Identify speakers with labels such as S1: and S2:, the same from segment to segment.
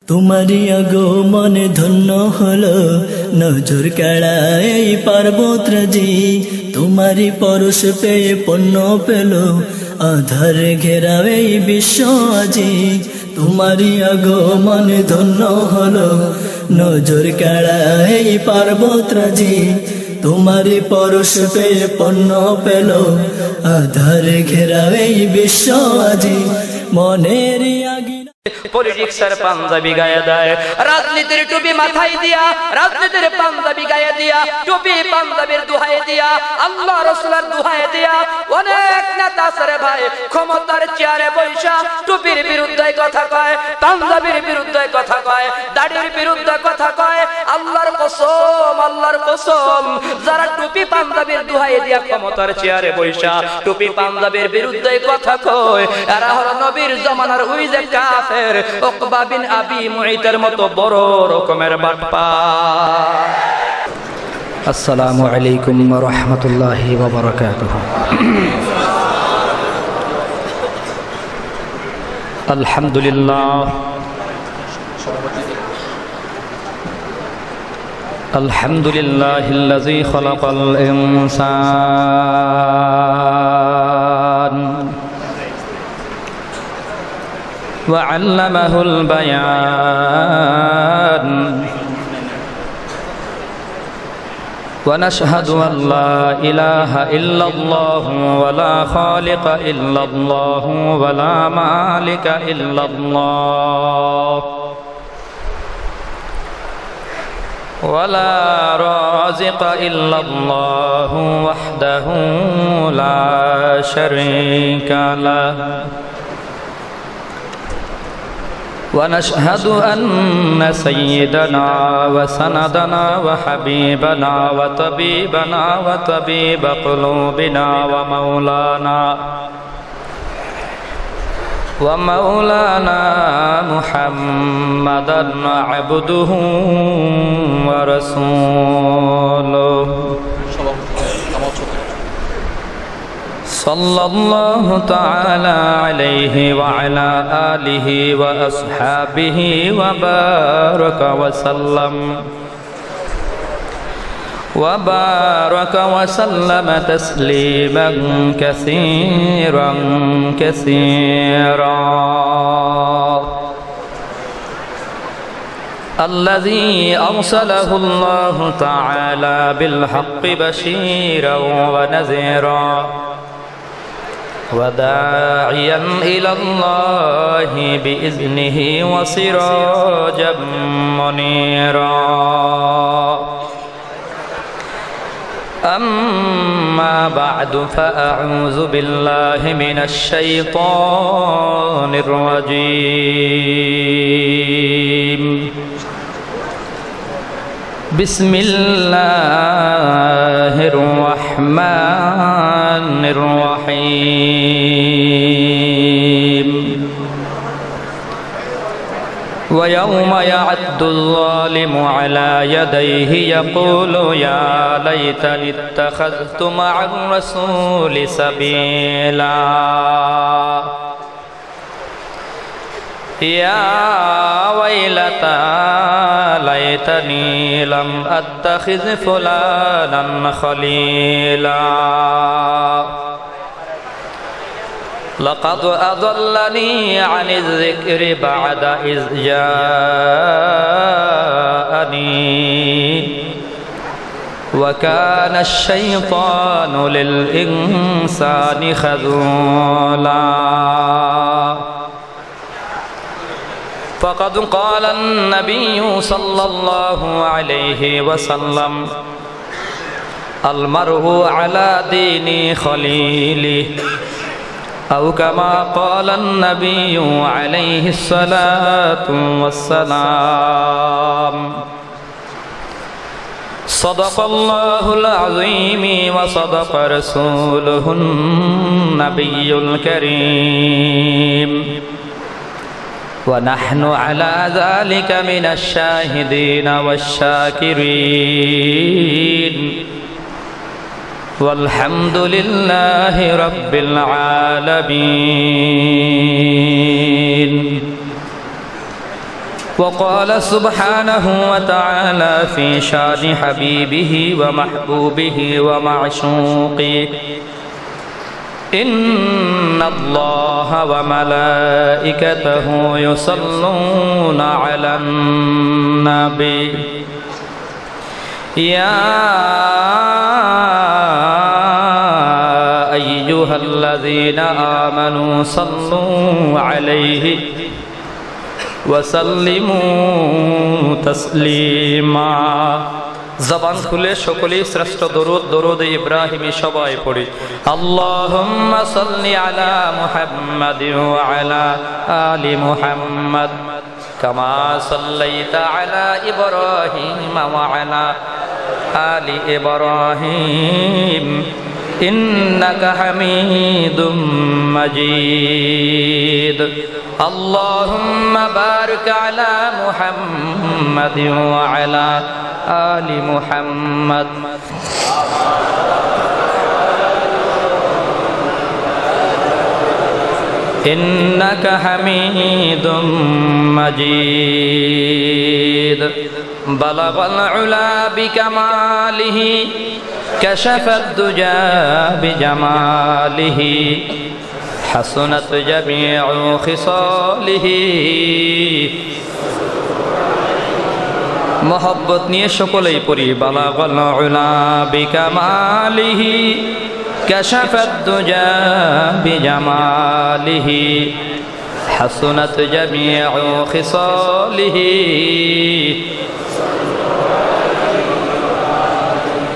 S1: তোমারি আগমনে ধন্য হলো নজর কাড়া এই পার্বতরাজি তোমারি পরশ পেয়ে পণ্য পেল আধার ঘেরা এই বিশ্ব আজি তোমারি আগমনে ধন্য হলো নজর কাড়া এই পার্বতরাজি তোমারি পরশ পেয়ে পণ্য পেল আধার ঘেরা এই বিশ্ব আজি মনের আগি
S2: পলিটিক্সের পাঞ্জাবি গায়ে দেয় রাজনীতির টুপি মাথায় দিয়া রাজনীতির পাঞ্জাবি গায়ে দিয়া টুপি পাঞ্জাবির দুহাই দিয়া আল্লাহ রাসূলের দুহাই দিয়া অনেক নেতা আছে ভাই ক্ষমতার চেয়ারে বৈশা টুপির বিরুদ্ধে কথা কয় পাঞ্জাবির বিরুদ্ধে কথা কয় দাড়ির বিরুদ্ধে কথা কয় আল্লাহর কসম যারা টুপি পাঞ্জাবির দুহাই দিয়া ক্ষমতার চেয়ারে বৈশা টুপি পাঞ্জাবির বিরুদ্ধে কথা কয় এরা হলো নবীর জামানার ওই যে কাফের উকবা বিন আবি মুঈতের মতো বড় রকমের বাটপার।
S3: আসসালামু আলাইকুম ওয়া রাহমাতুল্লাহি ওয়া বারাকাতুহু। আলহামদুলিল্লাহ আলহামদুলিল্লাহিল্লাযী খালাকাল ইনসান وعلمه البيان ونشهد أن لا إله إلا الله ولا خالق إلا الله ولا مالك إلا الله ولا رازق إلا الله وحده لا شريك له ونشهد أن سيدنا وسندنا وحبيبنا وطبيبنا وطبيب قلوبنا ومولانا محمدا عبده ورسوله صلى الله تعالى عليه وعلى آله وأصحابه وبارك وسلم تسليما كثيرا كثيرا الذي أرسله الله تعالى بالحق بشيرا ونذيرا وداعيا إلى الله بإذنه وسراجا منيرا أما بعد فأعوذ بالله من الشيطان الرجيم بسم الله الرحمن الرحيم ويوم يعد الظالم على يديه يقول يا ليتني اتخذت مع الرسول سبيلا يا ويلتى ليتني لم أتخذ فلانا خليلا لقد أضلني عن الذكر بعد إذ جاءني وكان الشيطان للإنسان خذولا فقد قال النبي صلى الله عليه وسلم المرء على دين خليله أو كما قال النبي عليه الصلاة والسلام صدق الله العظيم وصدق رسوله النبي الكريم ونحن على ذلك من الشاهدين والشاكرين والحمد لله رب العالمين وقال سبحانه وتعالى في شان حبيبه ومحبوبه ومعشوقه إن الله وملائكته يصلون على النبي يا أيها الذين آمنوا صلوا عليه وسلموا تسليما জবান খুলে সকলেই শ্রেষ্ঠ দরুদ ইব্রাহিমী সবাই পড়ি আল্লাহুম্মা সাল্লি আলা মুহাম্মাদিন ওয়া আলা আলি মুহাম্মাদ কামা সাল্লাইতা আলা ইব্রাহিম ওয়া আলা আলি ইব্রাহিম ইন্নাকা হামিদুম মাজিদ আল্লাহুম্মা বারিক আলা মুহাম্মাদিন ওয়া আলা آل محمد إنك حميد مجيد بلغ العلا بكماله كشف الدجى بجماله حسنت جميع خصاله मोहब्बत निये सकलेई पढ़ी बालागल उला बिकामालिही कशफत दुजा बिजमालिही हसनत जमीउ खिसालिही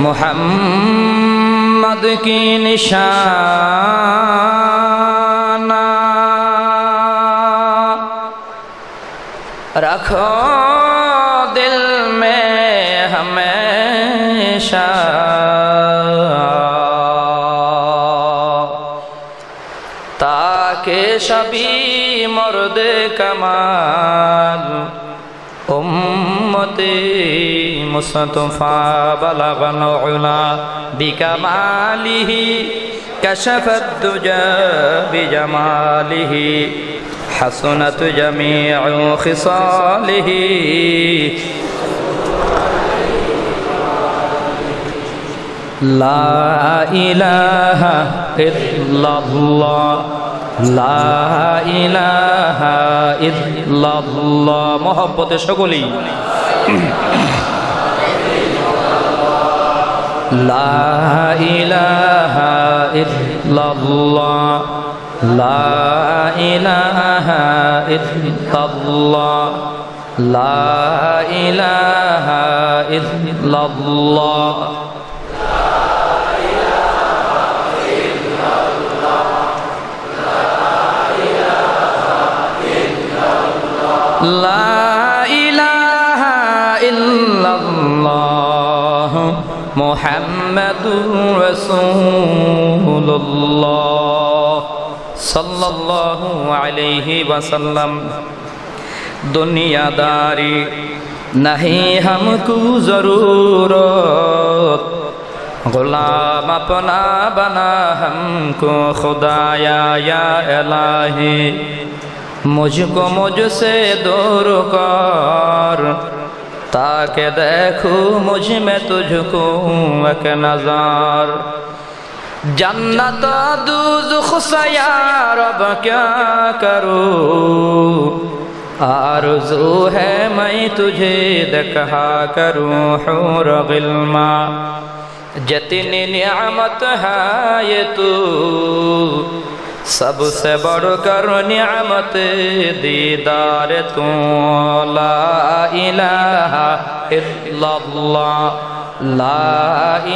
S3: मुहम्मद की निशाना रखो दिल में हमेशा ताकि सभी मर्द कमाल उम्मती मुस्तफा बलगल उला बिकमालिही कशफत दुजा बिजमालिही हसनत जमीउ खिसालिही ला इलाहा इल्लल्लाह ला इलाहा इल्लल्लाह मोहब्बते सकलेई ला इलाहा इल्लल्लाह ला इलाहा इल्लल्लाह ला इलाहा इल्लल्लाह ला इलाहा इल्लल्लाह मुहम्मदुर रसूलुल्लाह सल्लल्लाहु अलैहि वसल्लम दुनियादारी नहीं हमको जरूरत गुलाम अपना बना हमको खुदाया या इलाही मुझको मुझसे दूर कर ताकि देखूं मुझ में तुझको एक नज़र जन्नत दोज़ख से या रब क्या करूं आरज़ू है मैं तुझे देखा करूं हूर गिल्मा जितनी नियामत है ये तू सबसे बढ़कर नियामत दीदार तू ला इलाहा इल्लल्लाह ला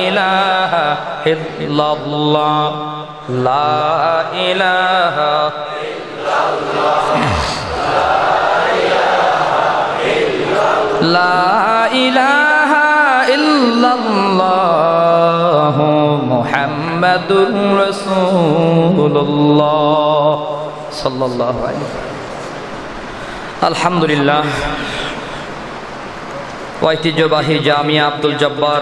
S3: इलाहा इल्लल्लाह ला इलाहा ला इलाहा इल्लल्लाह मुहम्मदुर रसूलुल्लाह सल्लल्लाहु अलैहि वसल्लम। अल्हम्दुलिल्लाह ঐতিহ্যবাহী জামিয়া আব্দুল জব্বার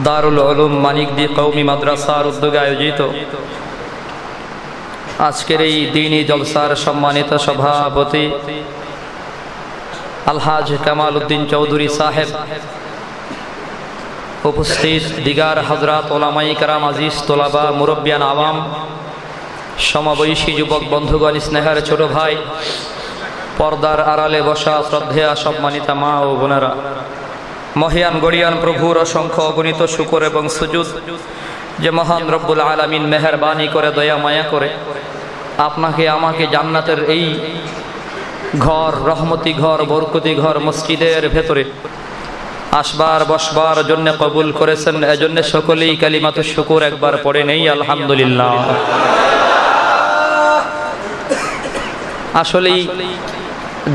S3: দারুল উলুম মানিকদি কওমি মাদ্রাসার উদ্যোগে আয়োজিত আজকের এই দ্বীনি জলসার সম্মানিত সভাপতি আলহাজ কামাল উদ্দিন চৌধুরী সাহেব, উপস্থিত দিগার হযরত ওলামায়ে কেরাম, আজিজ তোলাবা, মুরব্বিয়ান আওয়াম, সমবয়সী যুবক বন্ধুগণ, স্নেহের ছোট ভাই, পর্দার আড়ালে বসা শ্রদ্ধেয়া সম্মানিতা মা ও বোনেরা, মহিয়ান গড়িয়ান প্রভুর অসংখ্য অগণিত শুকর এবং সুজুদ যে মহান রব্বুল আলামিন মেহেরবানি করে, দয়া মায়া করে আপনাকে আমাকে জান্নাতের এই ঘর, রহমতি ঘর, বরকতি ঘর, মসজিদের ভেতরে আসবার বসবার জন্য কবুল করেছেন। এজন্য সকলেই কালিমাতুশ শুকুর একবার পড়ে নেই আলহামদুলিল্লাহ। আসলেই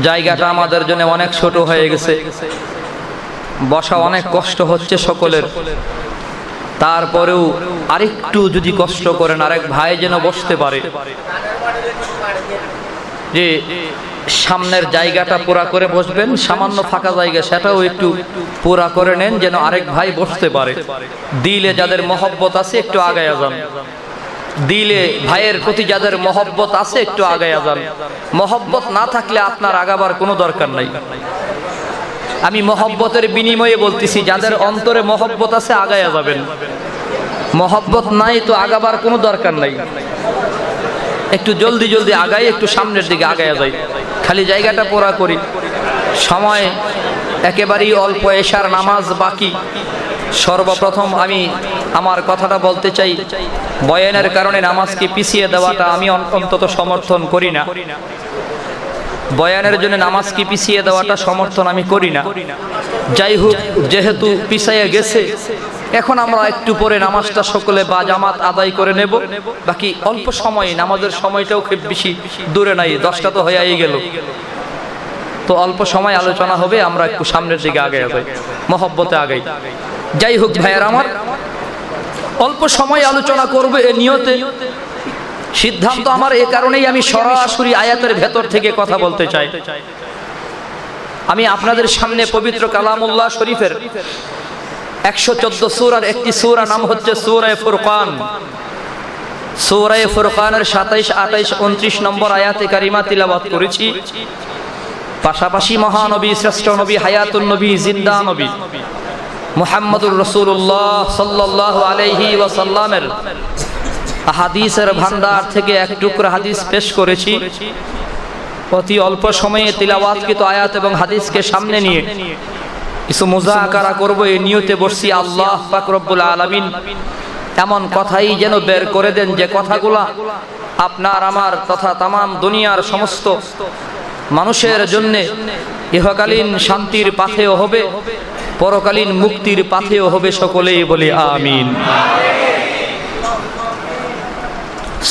S3: জায়গাটা আমাদের জন্য অনেক ছোট হয়ে গেছে, বসা অনেক কষ্ট হচ্ছে সকলের। তারপরেও আরেকটু যদি কষ্ট করেন, আরেক ভাই যেন বসতে পারে, যে সামনের জায়গাটা পুরা করে বসবেন, সামান্য ফাঁকা জায়গা সেটাও একটু পুরা করে নেন যেন আরেক ভাই বসতে পারে। দিলে যাদের মহব্বত আছে একটু আগায়া যান, দিলে ভাইয়ের প্রতি যাদের মহব্বত আছে একটু আগায়া যান। মহব্বত না থাকলে আপনার আগাবার কোনো দরকার নাই। আমি মহব্বতের বিনিময়ে বলতেছি, যাদের অন্তরে মহব্বত আছে আগায়া যাবেন, মহব্বত নাই তো আগাবার কোনো দরকার নাই। একটু জলদি জলদি আগাই, একটু সামনের দিকে আগায়া যাই, খালি জায়গাটা পুরা করি। সময় একেবারেই অল্প, এশার নামাজ বাকি। সর্বপ্রথম আমি আমার কথাটা বলতে চাই, বয়ানের কারণে নামাজকে পিছিয়ে দেওয়াটা আমি অন্তত সমর্থন করি না। বয়ানের জন্য নামাজকে পিছিয়ে দেওয়াটা সমর্থন আমি করি না। যাই হোক, যেহেতু পিছিয়ে গেছে, এখন আমরা একটু পরে নামাজটা সকলে বা জামাত আদায় করে নেব। বাকি অল্প সময়, নামাজের সময়টাও খুব বেশি দূরে নাই, 10টা তো হয়েই গেল। তো অল্প সময় আলোচনা হবে, আমরা একটু সামনের দিকে আগে যাই, মহব্বতে আগাই। যাই হোক ভাইয়ার আমার, অল্প সময় আলোচনা করবে এ নিয়তে সিদ্ধান্ত আমার। এ কারণেই আমি সরাসরি আয়াতের ভেতর থেকে কথা বলতে চাই। আমি আপনাদের সামনে পবিত্র কালামুল্লাহ শরীফের 114 সূরার একটি সূরা নাম হচ্ছে সূরা ফুরকান। সূরা ফুরকানের 27, 28, 29 নম্বর আয়াতে কারিমা তিলাওয়াত করেছি। পাশাপাশি মহানবী, শ্রেষ্ঠ নবী, হায়াতুন নবী, জিন্দা নবী মুহাম্মদুর রাসূলুল্লাহ সাল্লাল্লাহু আলাইহি ওয়াসাল্লামের হাদিসের ভান্ডার থেকে এক টুকরা হাদিস পেশ করেছি। অতি অল্প সময়ে তিলাওয়াতকৃত আয়াত এবং হাদিসকে সামনে নিয়ে কিছু মুযাকারা করব এই নিয়তে বসছি। আল্লাহ পাক রব্বুল আলামিন এমন কথাই যেন বের করে দেন যে কথাগুলা আপনার আমার তথা তামাম দুনিয়ার সমস্ত মানুষের জন্য ইহকালীন শান্তির পাথেও হবে, পরকালীন মুক্তির পাথেও হবে। সকলেই বলি আমিন।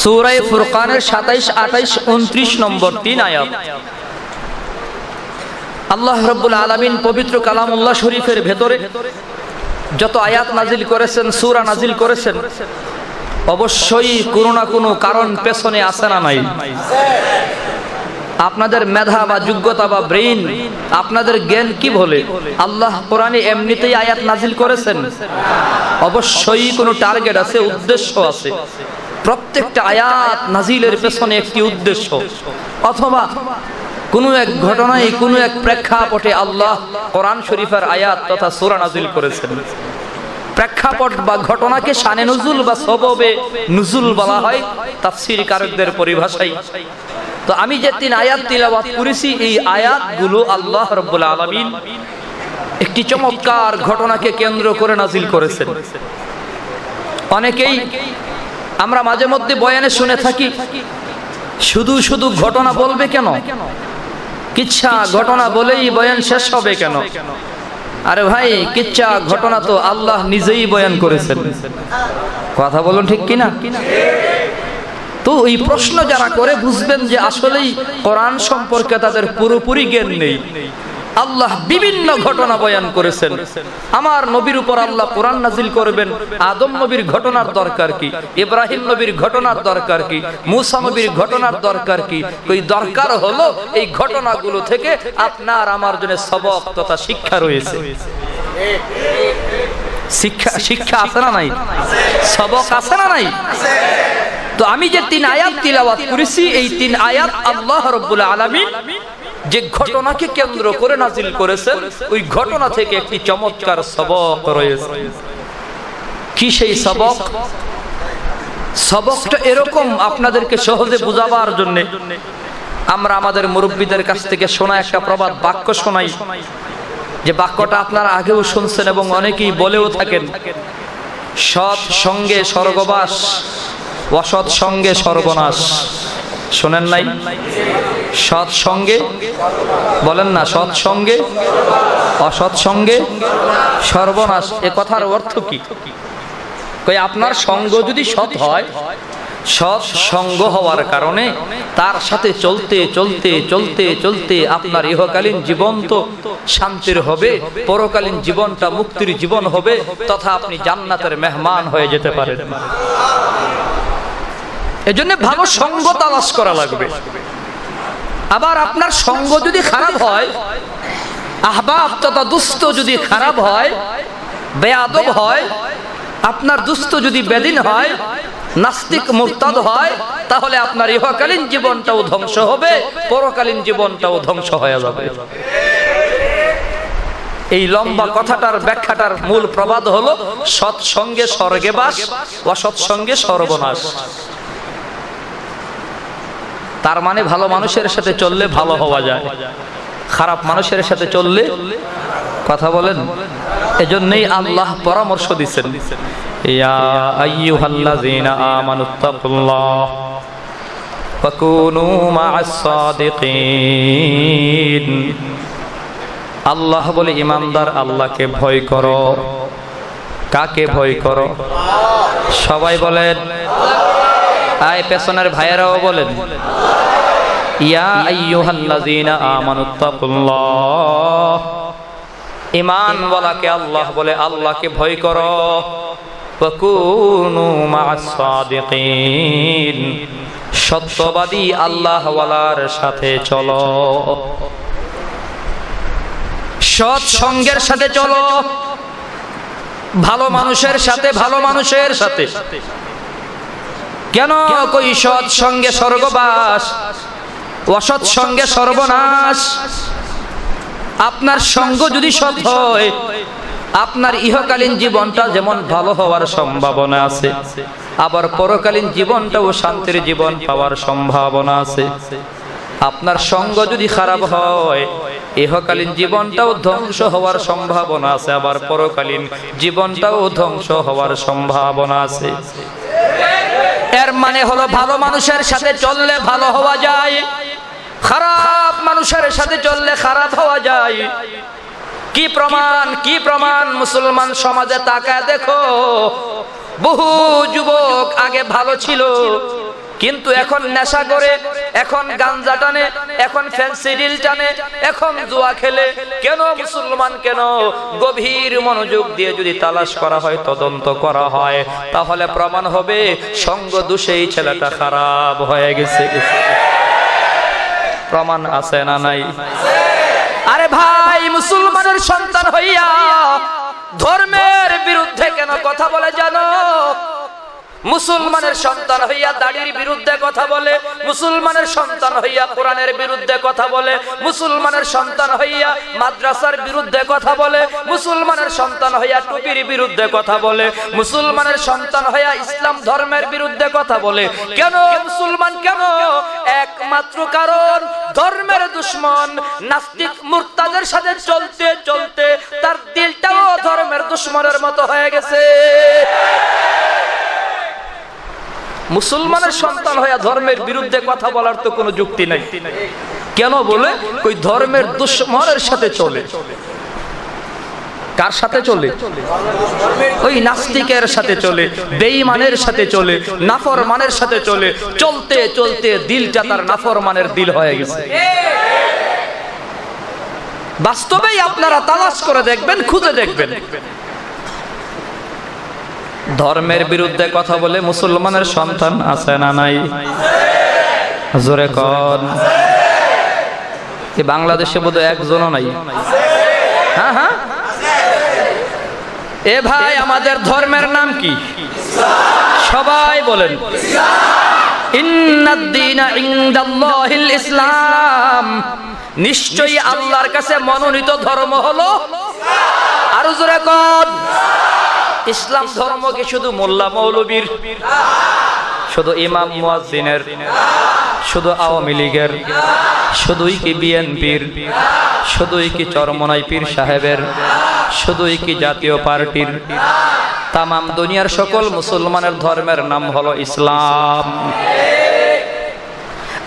S3: সূরা ফুরকানের 27, 28, 29 নম্বর 3 আয়াত আল্লাহ রাব্বুল আলামিন পবিত্র কালামুল্লাহ শরীফের ভেতরে যত আয়াত নাজিল করেছেন, সূরা নাজিল করেছেন, অবশ্যই কোনো না কোনো কারণ পেছনে আছে না নাই? আপনাদের মেধা বা যোগ্যতা বা ব্রেইন, আপনাদের জ্ঞান কি বলে আল্লাহ কোরআনে এমনিতেই আয়াত নাজিল করেছেন? অবশ্যই কোনো টার্গেট আছে, উদ্দেশ্য আছে। প্রত্যেকটা আয়াত নাজিলের পেছনে একটি উদ্দেশ্য, অথবা কোনো এক ঘটনায়, কোনো এক প্রেক্ষাপটে আল্লাহ কোরআন শরীফের আয়াত তথা সূরা নাজিল করেছেন। প্রেক্ষাপট বা ঘটনাকে শানে নুজুল বা সববে নুজুল বলা হয় তাফসীর কারকদের পরিভাষায়। তো আমি যে 3 আয়াত তিলাওয়াত করেছি, এই আয়াতগুলো আল্লাহ রাব্বুল আলামিন একটি চমৎকার ঘটনাকে কেন্দ্র করে নাজিল করেছেন। অনেকেই আমরা মাঝে মধ্যে বয়ানে শুনে থাকি, শুধু শুধু ঘটনা বলবে কেন, কিচ্ছা ঘটনা বলেই বয়ান শেষ হবে কেন? আরে ভাই, কিচ্ছা ঘটনা তো আল্লাহ নিজেই বয়ান করেছেন। কথা বলুন ঠিক কিনা? তো এই প্রশ্ন যারা করে, বুঝবেন যে আসলেই কোরআন সম্পর্কে তাদের পুরোপুরি জ্ঞান নেই। আল্লাহ বিভিন্ন ঘটনা বয়ান করেছেন। আমার নবীর উপর আল্লাহ কোরআন নাজিল করবেন, আদম নবীর ঘটনার দরকার কি? ইব্রাহিম নবীর ঘটনার দরকার কি? মুসা নবীর ঘটনার দরকার কি? ওই দরকার হলো এই ঘটনাগুলো থেকে আপনার আমার জন্য সবক তথা শিক্ষা রয়েছে। শিক্ষা আছে না নাই? সবক আছে না নাই? তো আমি যে 3 আয়াত তিলাওয়াত করেছি, এই 3 আয়াত আল্লাহ রাব্বুল আলামিন যে ঘটনাকে কেন্দ্র করে নাজিল করেছেন, ওই ঘটনা থেকে একটি চমৎকার সবক রয়েছে। কি সেই সবক? সবকটা এরকম, আপনাদেরকে সহজে বুঝাবার জন্য আমরা আমাদের মুরব্বীদের কাছ থেকে শোনা একটা প্রবাদ বাক্য শোনাই, যে বাক্যটা আপনারা আগেও শুনছেন এবং অনেকেই বলেও থাকেন, সৎ সঙ্গে স্বর্গবাস, অসৎ সঙ্গে সর্বনাশ। শোনেন নাই? সৎ সঙ্গে বলেন না, সৎ সঙ্গে অসৎ সঙ্গে সর্বনাশ। এ কথার অর্থ কি? কই আপনার সঙ্গ যদি সৎ হয়, সৎ সঙ্গ হওয়ার কারণে তার সাথে চলতে চলতে চলতে চলতে আপনার ইহকালীন জীবন তো শান্তির হবে, পরকালীন জীবনটা মুক্তির জীবন হবে, তথা আপনি জান্নাতের মেহমান হয়ে যেতে পারেন। এজন্য ভালো সঙ্গ তালাশ করা লাগবে। আবার আপনার সঙ্গ যদি খারাপ হয়, আহবাব তথা দুস্থ যদি খারাপ হয়, বেয়াদব হয়, আপনার দুস্থ যদি বেদিন হয়, নাস্তিক মুরতাদ হয়, তাহলে আপনার ইহকালীন জীবনটাও ধ্বংস হবে, পরকালীন জীবনটাও ধ্বংস হয়ে যাবে। এই লম্বা কথাটার ব্যাখ্যাটার মূল প্রবাদ হলো, সৎসঙ্গে স্বর্গে বাস, অসৎসঙ্গে সর্বনাশ। তার মানে ভালো মানুষের সাথে চললে ভালো হওয়া যায়, খারাপ মানুষের সাথে চললে, কথা বলেন, এজন্যই আল্লাহ পরামর্শ দিচ্ছেন, ইয়া আইয়ুহাল্লাযীনা আমানুত্তাকুল্লাহ ওয়া কুনু মা'আস সাদিকিন। আল্লাহ বলে, ইমানদার আল্লাহকে ভয় করো। কাকে ভয় করো? সবাই বলেন, আয় পেছনের ভাইয়েরাও বলেন, ইয়া আইয়ুহাল্লাযীনা আমানুত্তাকুল্লাহ। ঈমান ওয়ালাকে আল্লাহ বলে, আল্লাহকে ভয় করো। ওয়া কুনু মা'আস সাদিকিন, সত্যবাদী আল্লাহ ওয়ালার সাথে চলো, সৎ সঙ্গের সাথে চলো, ভালো মানুষের সাথে, ভালো মানুষের সাথে। কেন? কই সৎ সঙ্গে স্বর্গবাস, অসৎ সঙ্গে সর্বনাশ। আপনার সঙ্গ যদি সৎ হয়, আপনার ইহকালীন জীবনটা যেমন ভালো হওয়ার সম্ভাবনা আছে, আবার পরকালীন জীবনটাও শান্তির জীবন পাওয়ার সম্ভাবনা আছে। আপনার সঙ্গ যদি খারাপ হয়, ইহকালীন জীবনটাও ধ্বংস হওয়ার সম্ভাবনা আছে, আবার পরকালীন জীবনটাও ধ্বংস হওয়ার সম্ভাবনা আছে। এর মানে হলো, ভালো মানুষের সাথে চললে ভালো হওয়া যায়, খারাপ মানুষের সাথে চললে খারাপ হওয়া যায়। কি প্রমাণ? কি প্রমাণ? মুসলমান সমাজে তাকায় দেখো, বহু যুবক আগে ভালো ছিল, কিন্তু এখন নেশা করে, এখন গাঞ্জা টানে, এখন ফেন্সিডিল টানে, এখন জুয়া খেলে। কেন মুসলমান? কেন? গভীর মনোযোগ দিয়ে যদি তালাশ করা হয়, তদন্ত করা হয়, তাহলে প্রমাণ হবে সঙ্গ দোষেই ছেলেটা খারাপ হয়ে গেছে। প্রমাণ আছে না নাই? আরে ভাই, মুসলমানের সন্তান হইয়া ধর্মের বিরুদ্ধে কেন কথা বলে জানো? মুসলমানের সন্তান হইয়া দাড়ির বিরুদ্ধে কথা বলে, মুসলমানের সন্তান হইয়া কোরআনের বিরুদ্ধে কথা বলে, মুসলমানের সন্তান হইয়া মাদ্রাসার বিরুদ্ধে কথা বলে, মুসলমানের সন্তান হইয়া টুপির বিরুদ্ধে কথা বলে, মুসলমানের সন্তান হইয়া ইসলাম ধর্মের বিরুদ্ধে কথা বলে। কেন মুসলমান? কেন? একমাত্র কারণ, ধর্মের দুশমন নাস্তিক মুরতাদের সাথে চলতে চলতে তার দিলটাও ধর্মের দুশমনের মতো হয়ে গেছে। মুসলমানের সন্তান হইয়া ধর্মের বিরুদ্ধে কথা বলার তো কোনো যুক্তি নাই। কেন বলে? ওই ধর্মের দুশমনের সাথে চলে। কার সাথে চলে? ওই নাস্তিকের সাথে চলে, বেঈমানের সাথে চলে, নাফরমানের সাথে চলে। চলতে চলতে দিলটা তার নাফরমানের দিল হয়ে গেছে। বাস্তবেই আপনারা তালাশ করে দেখবেন, খুঁজে দেখবেন, ধর্মের বিরুদ্ধে কথা বলে মুসলমানের সন্তান আছে না নাই? জোরে কোন? বাংলাদেশে বোধহয় একজনও নাই। হ্যাঁ হ্যাঁ, এ ভাই, আমাদের ধর্মের নাম কি? সবাই বলেন, ইন্নাদ দীনা ইনদাল্লাহিল ইসলাম। নিশ্চয়ই আল্লাহর কাছে মনোনীত ধর্ম হলো আরো জোরে কোন ইসলাম ধর্ম কি শুধু মোল্লা মৌলবীর, শুধু ইমাম মুয়াজ্জিনের, শুধু আওয়ামী লীগের, শুধুই কি বিএনপির, শুধুই কি চরমনাই পীর সাহেবের, শুধুই কি জাতীয় পার্টির? তামাম দুনিয়ার সকল মুসলমানের ধর্মের নাম হলো ইসলাম।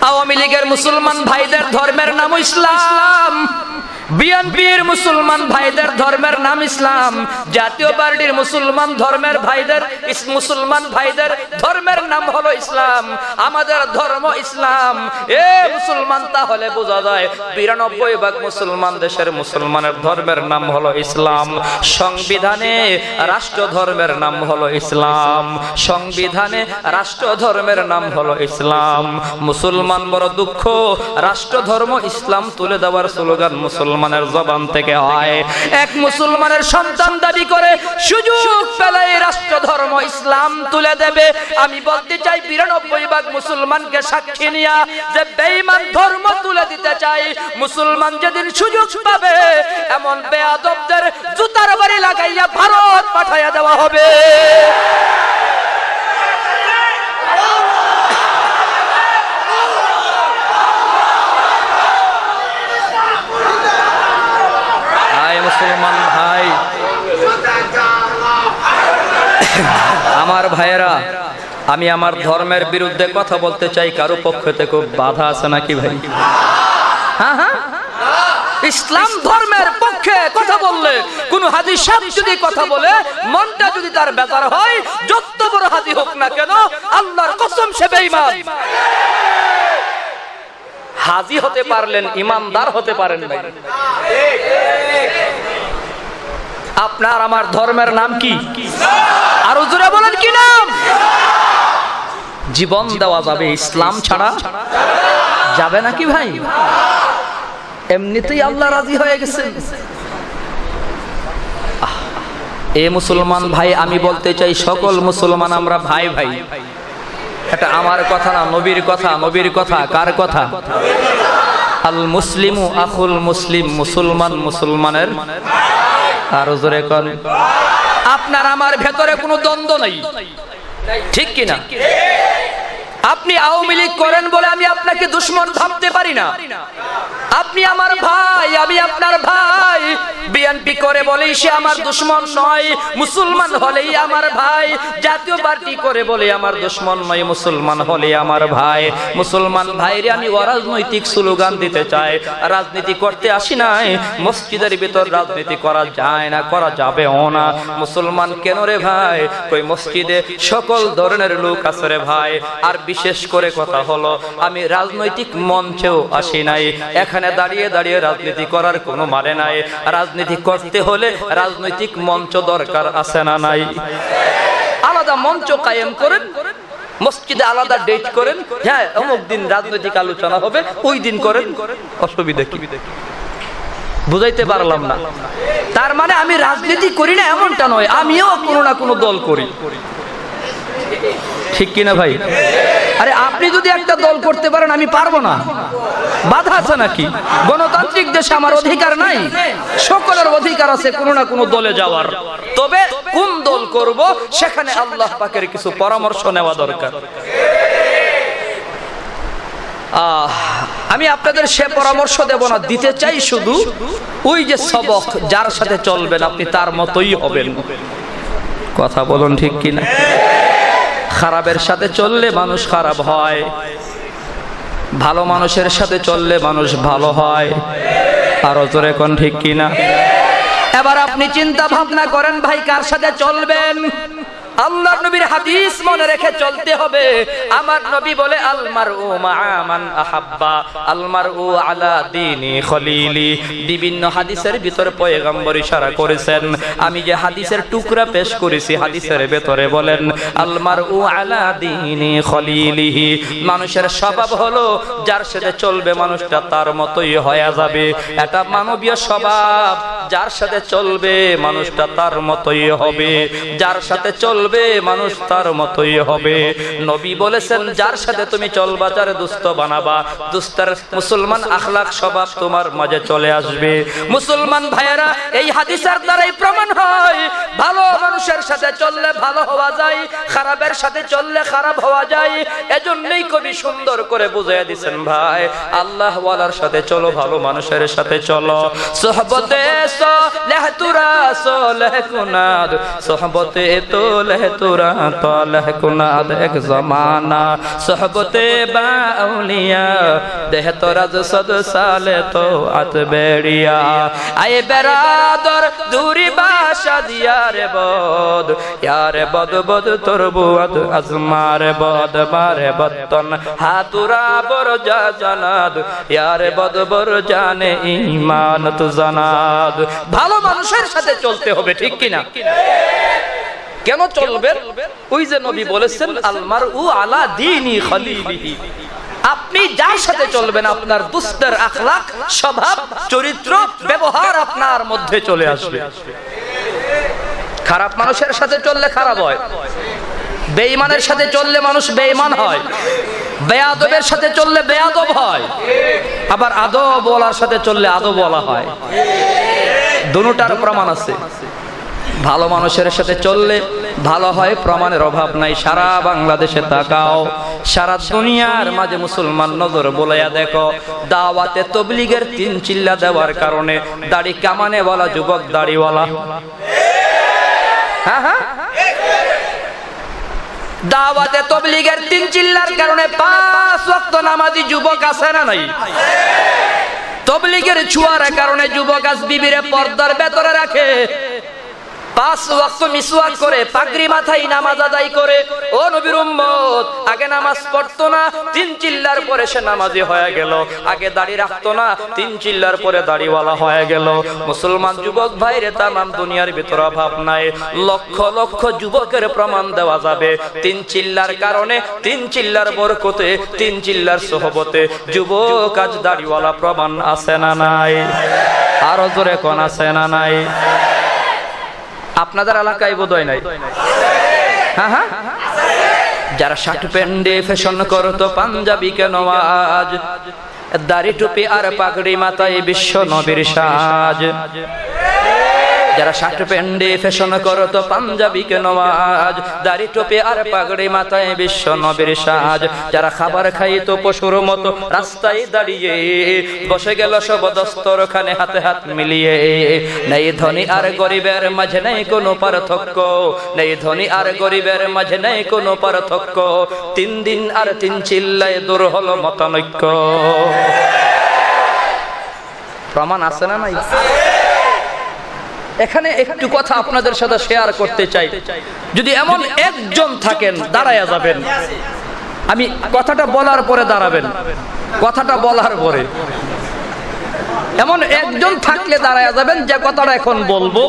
S3: আওয়ামী লীগের মুসলমান ভাইদের ধর্মের নাম ইসলাম, বিএনপির মুসলমান ভাইদের ধর্মের নাম ইসলাম, জাতীয় পার্টির মুসলমান ভাইদের ধর্মের নাম হলো ইসলাম। আমাদের ধর্ম ইসলাম। এ মুসলমান, তাহলে বোঝা যায় 92% মুসলমান দেশের মুসলমানের ধর্মের নাম হলো ইসলাম। সংবিধানে রাষ্ট্র ধর্মের নাম হলো ইসলাম, সংবিধানে রাষ্ট্র ধর্মের নাম হলো ইসলাম। মুসলমান বড় দুঃখ, রাষ্ট্র ধর্ম ইসলাম তুলে দেওয়ার স্লোগান মুসলমানের জবান থেকে হয়। এক মুসলমানের সন্তান দাবি করে সুযোগ পেলে রাষ্ট্র ধর্ম ইসলাম তুলে দেবে। আমি বলতে চাই 92% মুসলমানকে সাক্ষী নিয়া যে বেঈমান ধর্ম তুলে দিতে চাই, মুসলমান যেদিন সুযোগ পাবে এমন বেয়াদবদের জুতার বাড়ি লাগাইয়া ভারত পাঠাইয়া দেওয়া হবে। মুসলমান ভাই, আমার ভাইয়েরা, আমি আমার ধর্মের বিরুদ্ধে কথা বলতে চাই, কারো পক্ষ থেকে বাধা আছে নাকি ভাই? হ্যাঁ হ্যাঁ, ইসলাম ধর্মের পক্ষে কথা বললে, কোন হাজী সাহেব যদি কথা বলে, মনটা যদি তার বেজার হয়, যত বড় হাজী হোক না কেন, আল্লাহর কসম সে বেঈমান। হাজী হতে পারলেন, ইমানদার হতে পারেন নাই। আপনার আমার ধর্মের নাম কি? আরো জোরে বলেন কি নাম? জীবন দেওয়া যাবে, ইসলাম ছাড়া যাবে নাকি ভাই? এমনিতেই আল্লাহ রাজি হয়ে গেছে। এ মুসলমান ভাই, আমি বলতে চাই সকল মুসলমান আমরা ভাই ভাই। এটা আমার কথা না, নবীর কথা। নবীর কথা কার কথা? আল মুসলিমু আখুল মুসলিম, মুসলমান মুসলমানের। আরো জোরে কোন। আপনার আমার ভেতরে কোনো দ্বন্দ্ব নাই, ঠিক কিনা? আপনি আওয়ামী লীগ করেন বলে আমি আপনাকে দুশমন ভাবতে পারি না। আপনি আমার ভাই, আমি আপনার ভাই। বিএনপি করে বলেই সে আমার দুশমন নয়, মুসলমান হলেই আমার ভাই। জাতীয় পার্টি করে বলে আমার দুশমন নয়, মুসলমান হলেই আমার ভাই। মুসলমান ভাইরে আমি অরাজনৈতিক স্লোগান দিতে চাই, রাজনীতি করতে আসি নাই। মসজিদের ভিতর রাজনীতি করা যায় না, করা যাবেও না। মুসলমান কেন রে ভাই? কই মসজিদে সকল ধরনের লোক আছে রে ভাই। আর বিশেষ করে কথা হলো, আমি রাজনৈতিক মঞ্চেও আসি নাই। এখানে দাঁড়িয়ে দাঁড়িয়ে রাজনীতি করার কোনো মানে নাই। রাজনীতি করতে হলে রাজনৈতিক মঞ্চ দরকার আছে না নাই? আলাদা মঞ্চ কায়েম করেন, মসজিদে আলাদা ডেট করেন, হ্যাঁ অমুক দিন রাজনৈতিক আলোচনা হবে, ওই দিন করেন, অসুবিধা কি? বুঝাইতে পারলাম না? তার মানে আমি রাজনীতি করি না এমনটা নয়, আমিও কোনো না কোনো দল করি, ঠিক কিনা ভাই? আরে আপনি যদি একটা দল করতে পারেন, আমি পারবো না, বাধা আছে নাকি? গণতান্ত্রিক দেশে আমার অধিকার নাই? সকলের অধিকার আছে কোনো না কোনো দলে যাওয়ার। তবে কোন দল করব সেখানে আল্লাহ পাকের কিছু পরামর্শ নেওয়া দরকার। আমি আপনাদের সে পরামর্শ দেব না, দিতে চাই শুধু ওই যে সবক, যার সাথে চলবেন আপনি তার মতোই হবেন। কথা বলুন ঠিক কিনা? খারাপের সাথে চললে মানুষ খারাপ হয়, ভালো মানুষের সাথে চললে মানুষ ভালো হয়। আরো জোরে কোন ঠিক কিনা? এবার আপনি চিন্তা ভাবনা করেন ভাই, কার সাথে চলবেন? আল্লাহর নবীর হাদিস মনে রেখে চলতে হবে। আমার নবী বলে, আল মারউ মা'a মান আহাব্বা, আল মারউ আলা দীনি খলিলি। বিভিন্ন হাদিসের ভিতরে পয়গম্বর ইশারা করেছেন। আমি যে হাদিসের টুকরা পেশ করেছি, হাদিসের ভিতরে বলেন আল মারউ আলা দীনি খলিলিহি। মানুষের স্বভাব হলো যার সাথে চলবে মানুষটা তার মতোই হয়ে যাবে। এটা মানবীয় স্বভাব। যার সাথে চলবে মানুষটা তার মতোই হবে, যার সাথে চলবে মানুষ তার মতোই হবে। নবী বলেছেন যার সাথে তুমি চলবা তার দুস্থ বানাবা, দুস্তার মুসলমান আখলাক স্বভাব তোমার মাঝে চলে আসবে। মুসলমান ভাইয়েরা, এই হাদিসের দ্বারাই প্রমাণ হয় ভালো মানুষের সাথে চললে ভালো হওয়া যায়, খারাপের সাথে চললে খারাপ হওয়া যায়। এজন্যই কবি সুন্দর করে বুঝিয়ে দিচ্ছেন, ভাই আল্লাহ ওয়ালার সাথে চলো, ভালো মানুষের সাথে চলো। সোহবতে সোলেহ তুরা সোলেহ কুনাদ, সোহবতে তোলেহ তুরা তোলেহ কুনাদ এক জমানা, সোহবতে বা আউলিয়া দেহ তোরাজ সদ সালে তো আত বেড়িয়া। আয়ে বেরাদর দূরি বাসা দিয়ারে বদ, ইয়ারে বদ বদ তোর বুয়াদ আজমারে বদ বারে বত্তন হাতুরা বড় যা জানাদ, ইয়ারে বদ বড় জানে ঈমান তু জানাদ। ভালো মানুষের সাথে চলতে হবে, ঠিক কিনা? কেন চলবেন? ওই যে নবী বলেছেন আল মারউ আলা দীনি খলিলিহি, আপনি যার সাথে চলবেন আপনার দুস্তের আখলাক স্বভাব চরিত্র ব্যবহার আপনার মধ্যে চলে আসবে। খারাপ মানুষের সাথে চললে খারাপ হয়, বেঈমানের সাথে চললে মানুষ বেঈমান হয়, বেয়াদবের সাথে চললে বেয়াদব হয়, আবার আদব ওয়ালার সাথে চললে আদব ওয়ালা হয়। দুটোটার প্রমাণ আছে। ভালো মানুষের সাথে চললে ভালো হয়, প্রমাণের অভাব নাই। সারা বাংলাদেশে তাকাও, সারা দুনিয়ার মাঝে মুসলমান নজর বলাইয়া দেখো, দাওয়াতে তবলিগের 3 চিল্লা দেওয়ার কারণে দাড়ি কামানেওয়ালা যুবক দাড়িওয়ালা, হ্যাঁ হ্যাঁ, দাওয়াতে তবলিগের 3 চিল্লার কারণে 5 ওয়াক্ত নামাজি যুবক আছে না নাই? তবলিগের ছুয়ার কারণে যুবক আজ বিবিরে পর্দার ভেতরে রাখে, 5 ওয়াক্ত মিসওয়াক করে, পাগড়ি মাথায় নামাজ আদায় করে। ও নবীর উম্মত, আগে নামাজ পড়তো না, 3 চিল্লার পরে সে নামাজি হয়ে গেল। আগে দাড়ি রাখতো না, 3 চিল্লার পরে দাড়িওয়ালা হয়ে গেল। মুসলমান যুবক ভাইরে, তামাম দুনিয়ার ভিতর অভাব নাই, লক্ষ লক্ষ যুবকের প্রমাণ দেওয়া যাবে 3 চিল্লার কারণে, 3 চিল্লার বরকতে, 3 চিল্লার সোহবতে যুবক আজ দাড়িওয়ালা প্রমাণ আছে না নাই? আরো জোরে কোন আছে না নাই? আপনাদের এলাকায় বোধহয় নাই? হ্যাঁ হ্যাঁ, যারা শার্ট প্যান্টে ফ্যাশন করতো পাঞ্জাবি কেন আজ দাড়ি টুপি আর পাগড়ি মাথায় বিশ্ব নবীর সাজ। যারা শার্ট প্যান্টে ফ্যাশন করতো পাঞ্জাবি কেন আজ দাড়ি টুপি আর পাগড়ি মাথায় বিশ্ব নবীর সাজ। যারা খাবার খাইতো পশুর মতো রাস্তায় দাঁড়িয়ে, বসে গেল সব দস্তরখানে হাতে হাত মিলিয়ে। নেই ধনী আর গরিবের মাঝে নেই কোনো পার্থক্য, নেই ধনী আর গরিবের মাঝে নেই কোনো পার্থক্য। 3 দিন আর 3 চিল্লায় দূর হলো মতানৈক্য। প্রমাণ আছে না নাই? এখানে একটু কথা আপনাদের সাথে শেয়ার করতে চাই। যদি এমন একজন থাকেন, দাঁড়ায়া যাবেন, আমি কথাটা বলার পরে দাঁড়াবেন, কথাটা বলার পরে এমন একজন থাকলে দাঁড়ায়া যাবেন যে কথাটা এখন বলবো।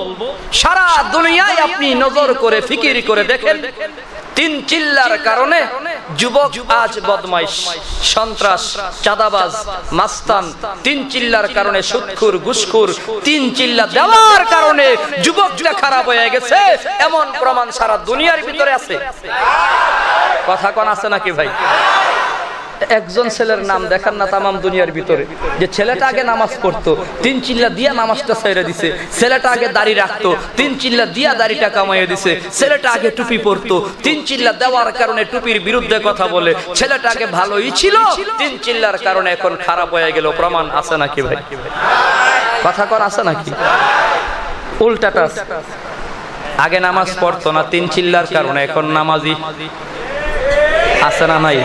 S3: সারা দুনিয়ায় আপনি নজর করে ফিকির করে দেখেন, 3 চিল্লার কারণে যুবক আজ বদমাইশ, সন্ত্রাস, চাঁদাবাজ, মাস্তান। 3 চিল্লার কারণে সুদখোর, ঘুষখোর। 3 চিল্লা দেওয়ার কারণে যুবকটা খারাপ হয়ে গেছে, এমন প্রমাণ সারা দুনিয়ার ভিতরে আছে। কথা কোন আছে নাকি ভাই? একজন ছেলের নাম দেখান না তামাম দুনিয়ার ভিতরে যে ছেলেটা আগে নামাজ পড়তো, 3 চিল্লা দিয়া নামাজটা ছেড়ে দিছে। ছেলেটা আগে দাড়ি রাখতো, 3 চিল্লা দিয়া দাড়িটা কামাইয়ে দিছে। ছেলেটা আগে টুপি পরতো, 3 চিল্লা দেওয়ার কারণে টুপির বিরুদ্ধে কথা বলে। ছেলেটা আগে ভালোই ছিল, 3 চিল্লার কারণে এখন খারাপ হয়ে গেল। প্রমাণ আছে নাকি ভাই? কথা কোন আছে নাকি? উল্টাটা, আগে নামাজ পড়তো না, 3 চিল্লার কারণে এখন নামাজি আছে না নাই?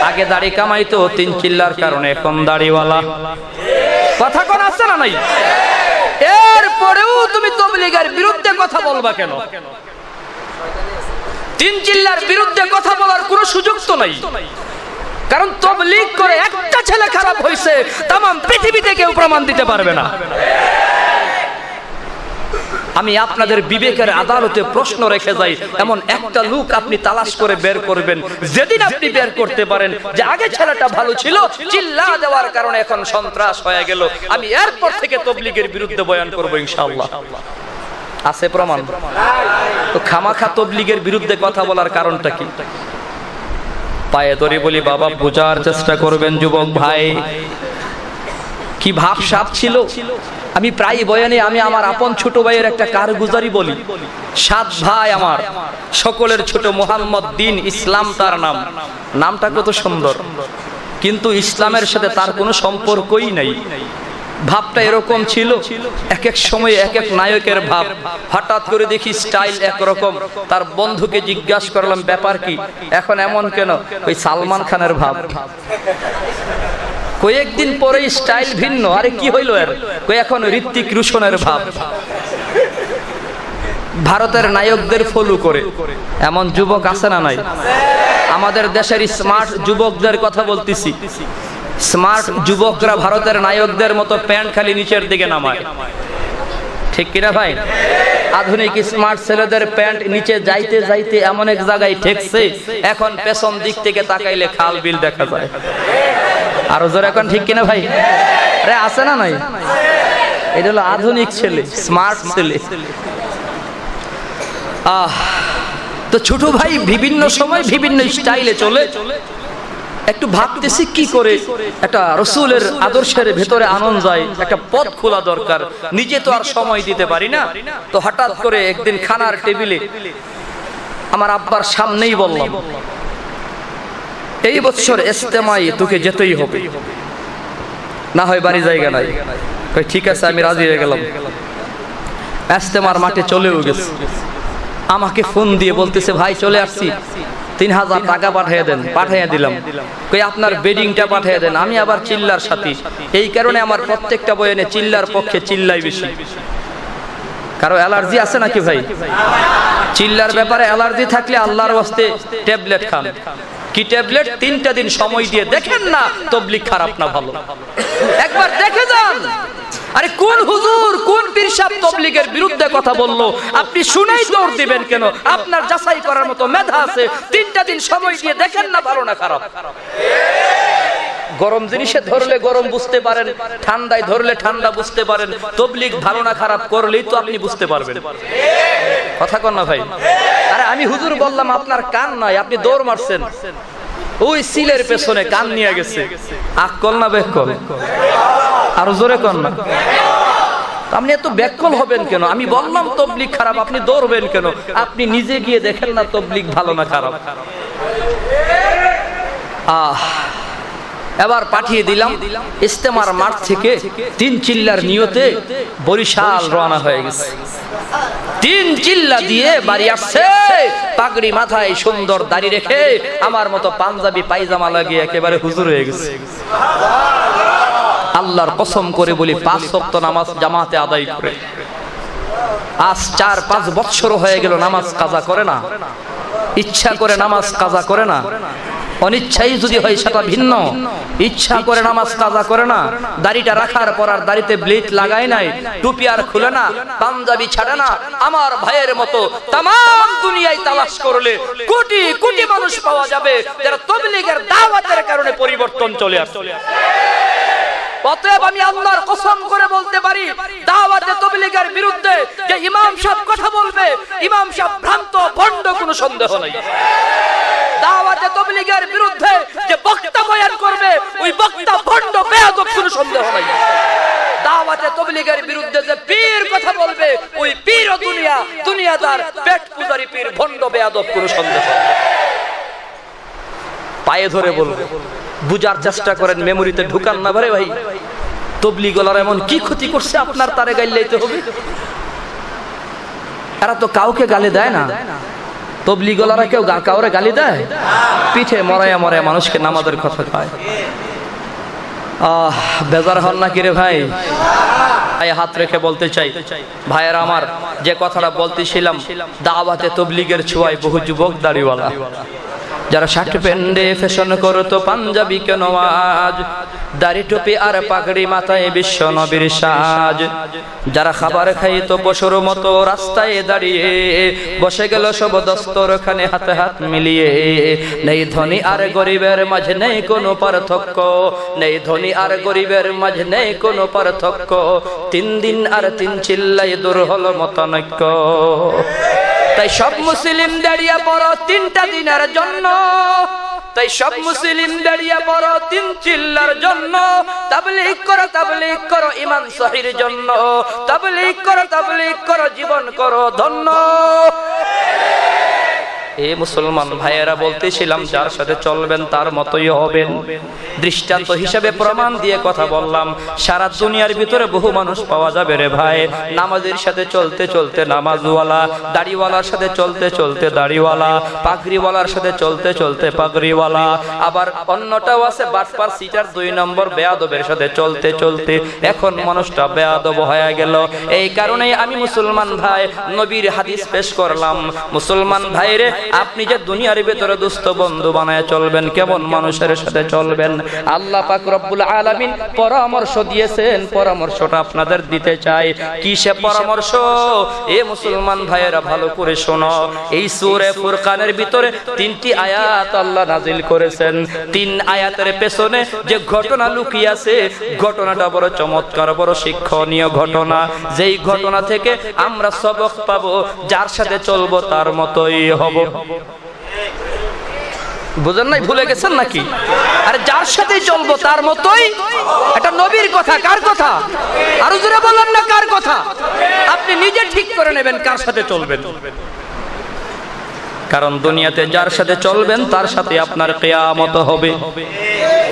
S3: আগে দাড়ি কামাইতো, 3 চিল্লার কারণে এখন দাড়িওয়ালা। কথা কোন আছে না নাই? এরপরেও তুমি তবলিগের বিরুদ্ধে কথা বলবা কেন? 3 চিল্লার বিরুদ্ধে কথা বলার কোনো সুযোগ তো নাই, কারণ তবলিগ করে একটা ছেলে খারাপ হয়েছে তামাম পৃথিবীতে কেউ প্রমাণ দিতে পারবে না। আমি আপনাদের বিবেকের আদালতে প্রশ্ন রেখে যাই, এমন একটা লোক আপনি তালাশ করে বের করবেন, যেদিন আপনি বের করতে পারেন যে আগে ছেলেটা ভালো ছিল, চিল্লা দেওয়ার কারণে এখন সন্ত্রাস হয়ে গেল, আমি এরপর থেকে তাবলীগের বিরুদ্ধে বয়ান করব ইনশাআল্লাহ। আছে প্রমাণ? তো খামাখা তাবলীগের বিরুদ্ধে কথা বলার কারণটা কি? পায়ে ধরে বলি বাবা, বোঝার চেষ্টা করবেন যুবক ভাই, কি ভাবসাব ছিল। আমি প্রায় বয়ানে আমি আমার আপন ছোট ভাইয়ের একটা কারগুজারি বলি। 7 ভাই আমার, সকলের ছোট মোহাম্মদ দিন, ইসলাম তার নাম। নামটা কত সুন্দর, কিন্তু ইসলামের সাথে তার কোনো সম্পর্কই নাই। ভাবটা এরকম ছিল, এক এক সময় এক এক নায়কের ভাব। হঠাৎ করে দেখি স্টাইল একরকম, তার বন্ধুকে জিজ্ঞাসা করলাম ব্যাপার কি, এখন এমন কেন? ওই সালমান খানের ভাব। কয়েকদিন পরেই স্টাইল ভিন্ন, আরে কি হইল এর? এখন ঋত্বিক রোশনের ভাব। ভারতের নায়কদের ফলো করে এমন যুবক আছে না নাই? আমাদের দেশের স্মার্ট যুবকদের কথা বলতেছি। স্মার্ট যুবকরা ভারতের নায়কদের মতো প্যান্ট খালি নিচের দিকে নামায়, ঠিক কিনা ভাই? আধুনিক স্মার্ট ছেলেদের প্যান্ট নিচে যাইতে যাইতে এমন এক জায়গায় ঠেকছে, এখন পেছন দিক থেকে তাকাইলে খাল বিল দেখা যায়। আরো জোরে এখন, ঠিক কিনা ভাই? আরে আছে না নাই? এটা হলো আধুনিক ছেলে, স্মার্ট ছেলে। তো ছোট ভাই বিভিন্ন সময় বিভিন্ন স্টাইলে চলে। একটু ভাবতেছি কি করে একটা রাসূলের আদর্শের ভেতরে আনন্দ যায়, একটা পথ খোলা দরকার। নিজে তো আর সময় দিতে পারি না। তো হঠাৎ করে একদিন খানার টেবিলে আমার আব্বার সামনেই বললাম, এই বছর ইজতেমায় তোকে যেতেই হবে, না হয় বাড়ি জায়গা নাই। ঠিক আছে, আমি রাজি হয়ে গেলাম। ইজতেমার মাঠে চলেও গেছে। আমাকে ফোন দিয়ে বলতেছে, ভাই চলে আসছি, 3000 টাকা পাঠিয়ে দেন। পাঠিয়ে দিলাম। কই আপনার বেডিংটা পাঠিয়ে দেন। আমি আবার চিল্লার সাথী, এই কারণে আমার প্রত্যেকটা বয়ানে চিল্লার পক্ষে চিল্লাই বেশি। কারো অ্যালার্জি আছে নাকি ভাই? চিল্লার ব্যাপারে অ্যালার্জি থাকলে আল্লাহর ওয়াস্তে ট্যাবলেট খান। কি ট্যাবলেট? 3টা দিন সময় দিয়ে দেখেন না তাবলীগ খারাপ না ভালো, একবার দেখে যান। আরে কোন হুজুর কোন পীর সাহেব তাবলীগের বিরুদ্ধে কথা বললো, আপনি শুনেই দৌড় দিবেন কেন? আপনার যাচাই করার মতো মেধা আছে, 3টা দিন সময় দিয়ে দেখেন না ভালো না খারাপ। গরম জিনিসে ধরলে গরম বুঝতে পারেন, ঠান্ডায় ধরলে ঠান্ডা বুঝতে পারেন। তাবলীগ ভালো না খারাপ করলেই তো আপনি বুঝতে পারবেন। কথা কন না ভাই? আরে আমি হুজুর বললাম, আপনার কান নাই, আপনি দৌড় মারছেন। ওই সিলের পেছনে কান নিয়ে গেছে। আকল না বেকল? আরো জোরে কন না। আপনি এত ব্যাকল হবেন কেন? আমি বললাম তাবলীগ খারাপ, আপনি দৌড়বেন কেন? আপনি নিজে গিয়ে দেখেন না তাবলীগ ভালো না খারাপ। এবার পাঠিয়ে দিলাম। ইজতেমার মাঠ থেকে 3 চিল্লার নিয়তে বরিশাল রওনা হয়ে গেছে। 3 চিল্লা দিয়ে বাড়ি আসছে, পাগড়ি মাথায়, সুন্দর দাড়ি রেখে, আমার মতো পাঞ্জাবি পায়জামা লাগিয়ে একেবারে হুজুর হয়ে গেছে। আল্লাহর কসম করে বলি, 5 ওয়াক্ত নামাজ জামাতে আদায় করে। আজ 4-5 বছর হয়ে গেল নামাজ কাজা করে না। ইচ্ছা করে নামাজ কাজা করে না, অনিচ্ছাই যদি হয় সেটা ভিন্ন। ইচ্ছা করে নামাজ কাজা করে না। দাড়িটা রাখার পর আর দাড়িতে ব্লিচ লাগায় নাই, টুপি আর খুলে না, পাঞ্জাবি ছাড়ে না। আমার ভাইয়ের মতো তাম দুনিয়ায় তালাশ করলে কোটি কোটি মানুষ পাওয়া যাবে যারা তাবলীগের দাওয়াতের কারণে পরিবর্তন চলে আসছে। অতএব আমি আল্লাহর কসম করে বলতে পারি, দাওয়াতে তাবলীগের বিরুদ্ধে যে ইমাম সাহেব কথা বলবে, ইমাম সাহেব ভ্রান্ত ভণ্ড, কোনো সন্দেহ নাই। দাওয়াতে তাবলীগের বিরুদ্ধে যে বক্তা বয়ান করবে, ওই বক্তা ভণ্ড বেয়াদব, কোনো সন্দেহ নাই। দাওয়াতে তাবলীগের বিরুদ্ধে যে পীর কথা বলবে, ওই পীর ও দুনিয়াদার, পেট পূজারি পীর, ভণ্ড বেয়াদব, কোনো সন্দেহ নাই। পায়ে ধরে বলবো, বুঝার চেষ্টা করেন, মেমোরিতে ঢুকান না ভাই। ভাই তাবলীগ ওয়ালারা এমন কি ক্ষতি করছে আপনার, তারে গাইলেইতে হবে? এরা তো কাউকে গালি দেয় না। তাবলীগ ওয়ালারা কেউ কাউরে গালি দেয়? পিঠে মরায়া মরায়া মানুষকে নামাজের কথা কয়। বেজার হন না কিরে ভাই? হাত রেখে বলতে চাই, ভাইয়েরা আমার, যে কথাটা বলতেছিলাম, দাওয়াতে তাবলীগের ছোঁয়ায় বহু যুবক দাড়িওয়ালা। যারা শার্ট প্যান্টে ফ্যাশন করতো পাঞ্জাবি কেন আজ দাড়ি টুপি আর পাগড়ি মাথায় বিশ্ব নবীর সাজ, যারা খাবার খাইতো পশুর মতো রাস্তায় দাঁড়িয়ে বসে গেল সব দস্তরখানে হাতে হাত মিলিয়ে। নেই ধনী আর গরিবের মাঝে নেই কোনো পার্থক্য, নেই ধনী আর গরিবের মাঝে নেই কোনো পার্থক্য। 3 দিন আর 3 চিল্লাই দূর হলো মতানৈক্য। তাই সব মুসলিম দাঁড়িয়ে পড়ো 3টা দিনের জন্য, তাই সব মুসলিম দাঁড়িয়ে পড়ো 3 চিল্লার জন্য। তাবলীগ করো ঈমান সহির জন্য, তাবলীগ করো জীবন করো ধন্য। এ মুসলমান ভাইয়েরা বলতেছিলাম যার সাথে চলবেন তার মতোই হবেন। দৃষ্টান্ত হিসেবে প্রমাণ দিয়ে কথা বললাম। সারা দুনিয়ার ভিতরে বহু মানুষ পাওয়া যাবে রে ভাই, নামাজের সাথে চলতে চলতে নামাজওয়ালা, দাড়িওয়ালার সাথে চলতে চলতে দাড়িওয়ালা, পাগড়িওয়ালার সাথে চলতে চলতে পাগড়িওয়ালা। আবার অন্যটাও আছে বাটপার সিটার 2 নম্বর বেয়াদবের সাথে চলতে চলতে এখন মানুষটা বেয়াদব হয়ে গেল। এই কারণেই আমি মুসলমান ভাই নবীর হাদিস পেশ করলাম। মুসলমান ভাইরে, আপনি যে দুনিয়ার ভিতরে দুস্থ বন্ধু বানায় চলবেন, কেমন মানুষের সাথে চলবেন, আল্লাহ পাক রব্বুল আলামিন পরামর্শ দিয়েছেন। পরামর্শটা আপনাদের দিতে চাই। কি সে পরামর্শ? এ মুসলমান ভাইয়েরা ভালো করে শোনো। এই সূরা ফুরকানের ভিতরে 3টি আয়াত আল্লাহ নাজিল করেছেন। 3 আয়াতের পেছনে যে ঘটনা লুকিয়ে আছে, ঘটনাটা বড় চমৎকার, বড় শিক্ষণীয় ঘটনা। যেই ঘটনা থেকে আমরা সবক পাবো, যার সাথে চলবো তার মতোই হব। বুঝেন নাই? ভুলে গেছেন নাকি? আরে যার সাথে চলবো তার মতোই, এটা নবীর কথা। কার কথা? আরো জোরে বলেন না, কার কথা? আপনি নিজে ঠিক করে নেবেন কার সাথে চলবেন। কারণ দুনিয়াতে যার সাথে চলবেন তার সাথে আপনার কিয়ামত হবে।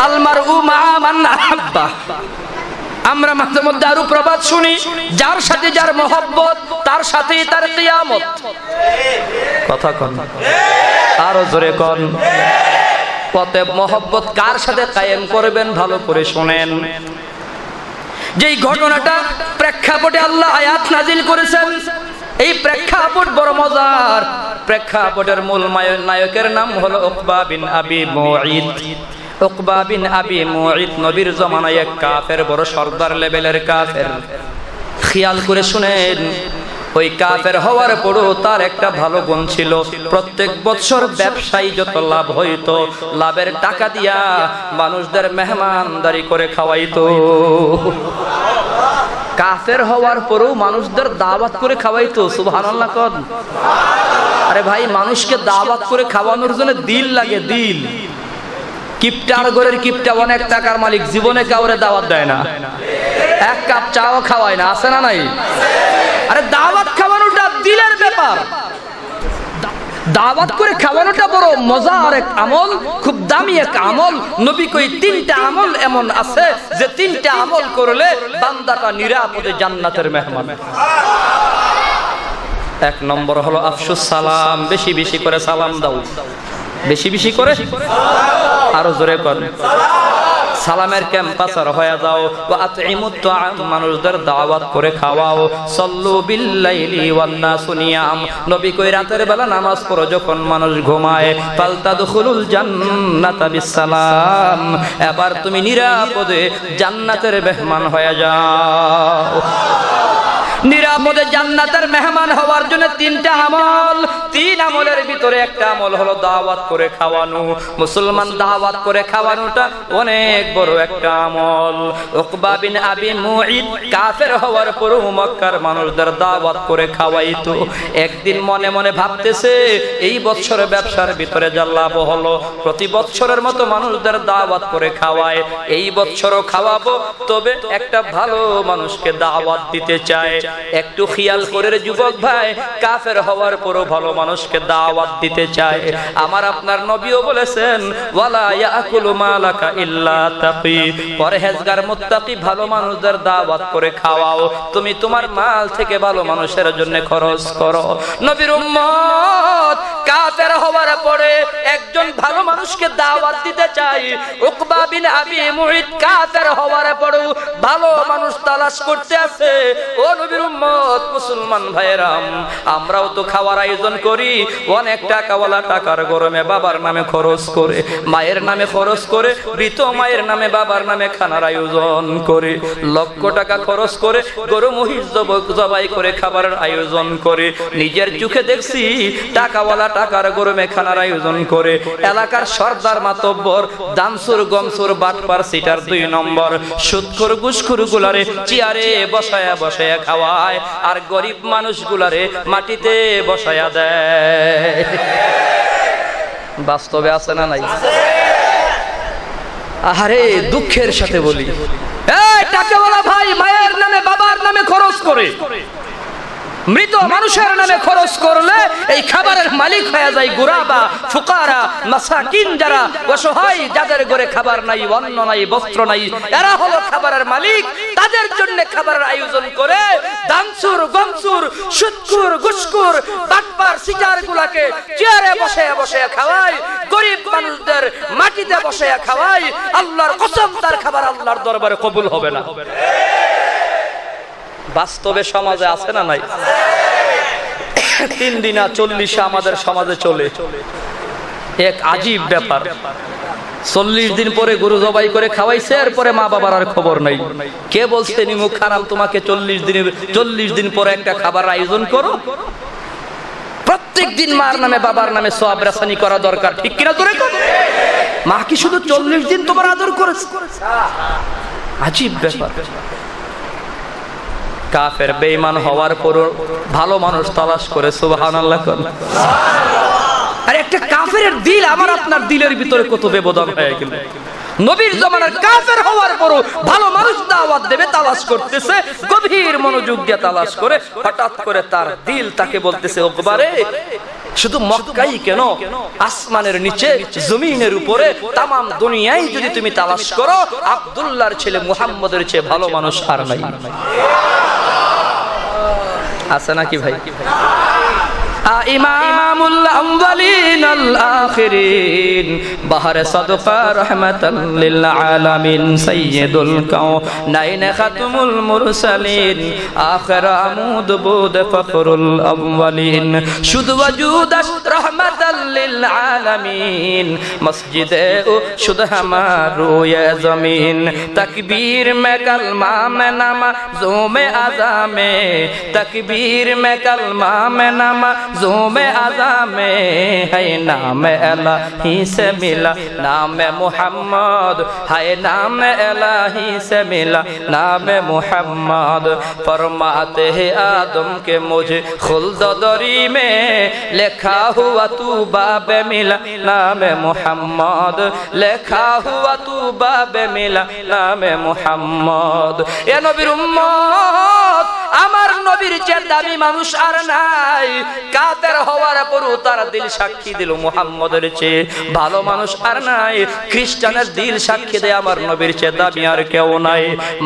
S3: আলমারউ মা মান আহাব্বা। আমরা মাঝে মধ্যে আরো প্রবাদ শুনি, যার সাথে যার মহব্বত তার সাথেই তার কিয়ামত। কথা কোন? আরো জোরে কোন? পথে মহব্বত কার সাথে কায়েম করবেন ভালো করে শুনেন। যেই ঘটনাটা প্রেক্ষাপটে আল্লাহ আয়াত নাজিল করেছেন, এই প্রেক্ষাপট বড় মজার। প্রেক্ষাপটের মূল নায়কের নাম হলো উকবা বিন আবি মুঈত। উকবা বিন আবি মুঈত নবীর জামানায় এক কাফের, বড় সরদার লেভেলের কাফের। খেয়াল করে শুনেন, ওই কাফের হওয়ার পরও তার একটা ভালো গুণ ছিল। প্রত্যেক বছর ব্যবসায়ী যত লাভ হইতো, লাভের টাকা দিয়া মানুষদের মেহমানদারি করে খাওয়াইতো। কাফের হওয়ার পরও মানুষদের দাওয়াত করে খাওয়াইতো। সুবহানাল্লাহ কোন? আরে ভাই, মানুষকে দাওয়াত করে খাওয়ানোর জন্য দিল লাগে, দিল। কিপটার ঘরের কিপটা অনেক টাকার মালিক, জীবনে কাউরে দাওয়াত দেয় না, 1 কাপ চাও খাওয়ায় না, আছে না নাই? আরে দাওয়াত খাওয়ানোটা দিলের ব্যাপার। দাওয়াত করে খাওয়ানোটা বড় মজার এক আমল, খুব দামি এক আমল। নবী কই 3টা আমল এমন আছে যে 3টা আমল করলে বান্দাটা নিরাপদে জান্নাতের মেহমান। 1 নম্বর হলো আফসুস সালাম। বেশি বেশি করে সালাম দাও, বেশি বেশি করে। আরো জোরে করেন। সালামের ক্যাম্পাসার হয়ে যাও। ওয়া আতইমুত তাআম, মানুষদের দাওয়াত করে খাওয়াও। সাল্লু বিল্লাইলি ওয়ান নাসু নিয়াম। নবী কই রাতের বেলা নামাজ পড়ো যখন মানুষ ঘুমায়। ফালতাদখুলুল জান্নাতা বিসসালাম, এবার তুমি নিরাপদে জান্নাতের মেহমান হয়ে যাও। নিরাপদে জান্নাতের মেহমান হওয়ার জন্য 3টা আমল। 3 আমলের ভিতরে একটা আমল হলো দাওয়াত করে খাওয়ানো। মুসলমান দাওয়াত করে খাওয়ানোটা অনেক বড় একটা আমল। উকবা বিন আবি মুঈত কাফের হওয়ার পরও মক্কার মানুষদের দাওয়াত করে খাওয়াইতো। একদিন মনে মনে ভাবতেছে, এই বছরে ব্যবসার ভিতরে যা লাভ হলো, প্রতি বছরের মতো মানুষদের দাওয়াত করে খাওয়ায়, এই বছরও খাওয়াবো, তবে একটা ভালো মানুষকে দাওয়াত দিতে চায়। একটু খেয়াল করে যুবক ভাই, কাফের হওয়ার পরও ভালো মানুষকে দাওয়াত দিতে চায়। আমার আপনার নবীও বলেছেন, ওয়ালা ইয়াকুলু মালাকা ইল্লা তাকি। পরহেজগার মুত্তাকি ভালো মানুষদের দাওয়াত করে খাওয়াও। তুমি তোমার মাল থেকে ভালো মানুষের জন্য খরচ করো। নবীর উম্মত কাফের হওয়ার পরে একজন ভালো মানুষকে দাওয়াত দিতে চাই। উকবা বিন আবি মুঈত কাফের হওয়ার পরেও ভালো মানুষ তালাশ করতে আছে। ও নবীর উম্মত, মুসলমান ভাইয়েরা, আমরাও তো খাওয়ার আয়োজন করি, অনেক টাকাওয়ালা টাকার গরমে বাবার নামে খরচ করে, মায়ের নামে খরচ করে, মৃত মায়ের নামে বাবার নামে খানার আয়োজন করে, লক্ষ টাকা খরচ করে গরু মহিষ জবাই করে খাবারের আয়োজন করে। নিজের চোখে দেখছি টাকাওয়ালা টাকার গরমে খানার আয়োজন করে। এলাকার সর্দার মাতব্বর দানসুর গমসুর বাটপার সিটার 2 নম্বর সুদখোর ঘুষখোর গুলারে চেয়ারে বসায়া বসায়া খাওয়ায়, আর গরিব মানুষগুলারে মাটিতে বসায়া দেয়। বাস্তবে আছে না নাই? আরে দুঃখের সাথে বলি, এই টাকাওয়ালা ভাই মায়ের নামে বাবার নামে খরচ করে, মৃত মানুষের নামে খরচ করলে এই খাবারের মালিক হয়ে যায় গুরাবা, ফুকারা, মাসাকিন, যারা অসহায়, যাদের ঘরে খাবার নাই, অন্ন নাই, বস্ত্র নাই, এরা হলো খাবারের মালিক। তাদের জন্য খাবারের আয়োজন করে দানসুর গমসুর সুদখোর ঘুষখোর বাটপার সিটার গুলাকে চেয়ারে বসে বসে খাওয়ায়, গরিব মানুষদের মাটিতে বসে খাওয়ায়। আল্লাহর কসম, তার খাবার আল্লাহর দরবারে কবুল হবে না। বাস্তবে সমাজে আছে না নাই? 3 দিনা 40 আমাদের সমাজে চলে, এক আজীব ব্যাপার। 40 দিন পরে গরু জবাই করে খাওয়াইছে, এরপরে মা বাবার আর খবর নাই। কে বলছে নি মুখ হারাম তোমাকে 40 দিন পরে একটা খাবার আয়োজন করো? প্রত্যেক দিন মার নামে বাবার নামে সওয়াব রাসানি করা দরকার, ঠিক কিনা? তোরে মা কি শুধু 40 দিন তোমার আদর করেছে? আজীব ব্যাপার। কাফের বেঈমান হওয়ার পরও ভালো মানুষ তালাশ করে, সুবহানাল্লাহ। আর একটা কাফেরের দিল আমার আপনার দিলের ভিতরে কত ব্যবধান হয়ে গেল। নবীর জামানার কাফের হওয়ার পরও ভালো মানুষ দাওয়াত দেবে তালাশ করতেছে, গভীর মনোযোগ দিয়ে তালাশ করে। হঠাৎ করে তার দিল তাকে বলতেছে, ওকবারে শুধু মক্কাই কেন, আসমানের নিচে জমিনের উপরে তামাম দুনিয়ায় যদি তুমি তালাশ করো, আব্দুল্লাহর ছেলে মুহাম্মদের চেয়ে ভালো মানুষ আর নাই। আছে নাকি ভাই? ইমামুল আউয়ালিন আল আখিরিন বাহরে সাদকা রাহমাতাল লিল আলামিন সাইয়্যিদুল কাওনাইন খাতুমুল মুরসালিন আখির আমুদ বুদ ফখরুল আউয়ালিন শুদ ওয়াজুদ রাহমাতাল লিল আলামিন মসজিদে ও শুদ হামারু ইয়া জমিন তাকবীর মে কালমা মে নামাজো মে আযামে তাকবীর মে কালমা মে नामाज़ों में अज़ा में है नाम इलाही से मिला नाम मुहम्मद है नाम इलाही से मिला नाम मुहम्मद फरमाते हैं आदम के मुझे खुल्द दरी में लिखा हुआ तू बाब मिला नाम मुहम्मद लिखा हुआ तू बाब मिला नाम मुहम्मद ए नबीर उम्मत আমার নবীর চেয়ে দামি মানুষ আর নাই। কাফের হওয়ার পরও তার দিল সাক্ষী দিল মুহাম্মদের চেয়ে ভালো মানুষ আর নাই। খ্রিস্টানের দিল সাক্ষী দেয় আমার নবীর চেয়ে দামি আর কেউ নাই।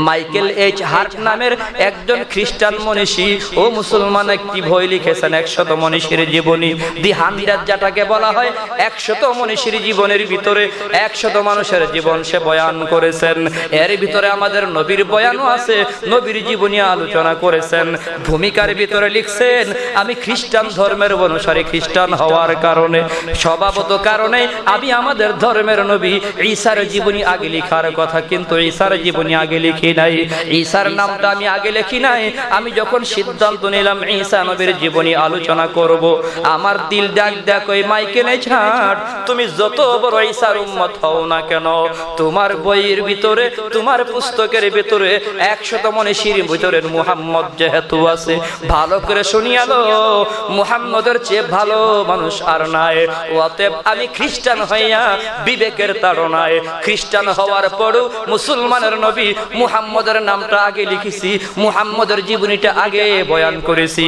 S3: মাইকেল এইচ হার্ট নামের একজন খ্রিস্টান মনীষী ও মুসলমান একটি বই লিখেছেন 100 মনীষীর জীবনী, দি 100 যেটাকে বলা হয় 100 মনীষীর জীবনের ভিতরে 100 মানুষের জীবন সে বয়ান করেছেন। এর ভিতরে আমাদের নবীর বয়ানও আছে, নবীর জীবনী আলোচনা করেছেন। ভূমিকার ভিতরে লিখছেন, আমি খ্রিস্টান ধর্মের অনুসারী, খ্রিস্টান হওয়ার কারণে স্বভাবত কারণে আমি আমাদের ধর্মের নবী ঈসার জীবনী আগে লেখার কথা, কিন্তু ঈসার জীবনী আগে লিখি নাই। ঈসার নামটা আমি আগে লিখি নাই। আমি যখন সিদ্ধান্ত নিলাম ঈসা নবীর জীবনী আলোচনা করব, আমার দিল ডাক ডাক ওই মাইকেল ছাড়, তুমি যত বড় ঈসার উম্মত হও না কেন, তোমার বইয়ের ভিতরে তোমার পুস্তকের ভিতরে 100 মনীষীর ভিতরে মুহাম্মদ যেহেতু আছে, ভালো করে শুনিয়ালো মুহাম্মদের চেয়ে ভালো মানুষ আর নাই। অতএব আমি খ্রিস্টান হইয়া বিবেকের তাড়নায় খ্রিস্টান হওয়ার পরও মুসলমানের নবী মুহাম্মদের নামটা আগে লিখেছি, মুহাম্মদের জীবনীটা আগে বয়ান করেছি।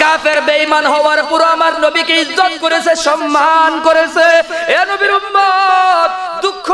S3: কাফের বেঈমান হওয়ার পর আমার নবীকে ইজ্জত করেছে, সম্মান করেছে। এ নবীর উম্মত, দুঃখ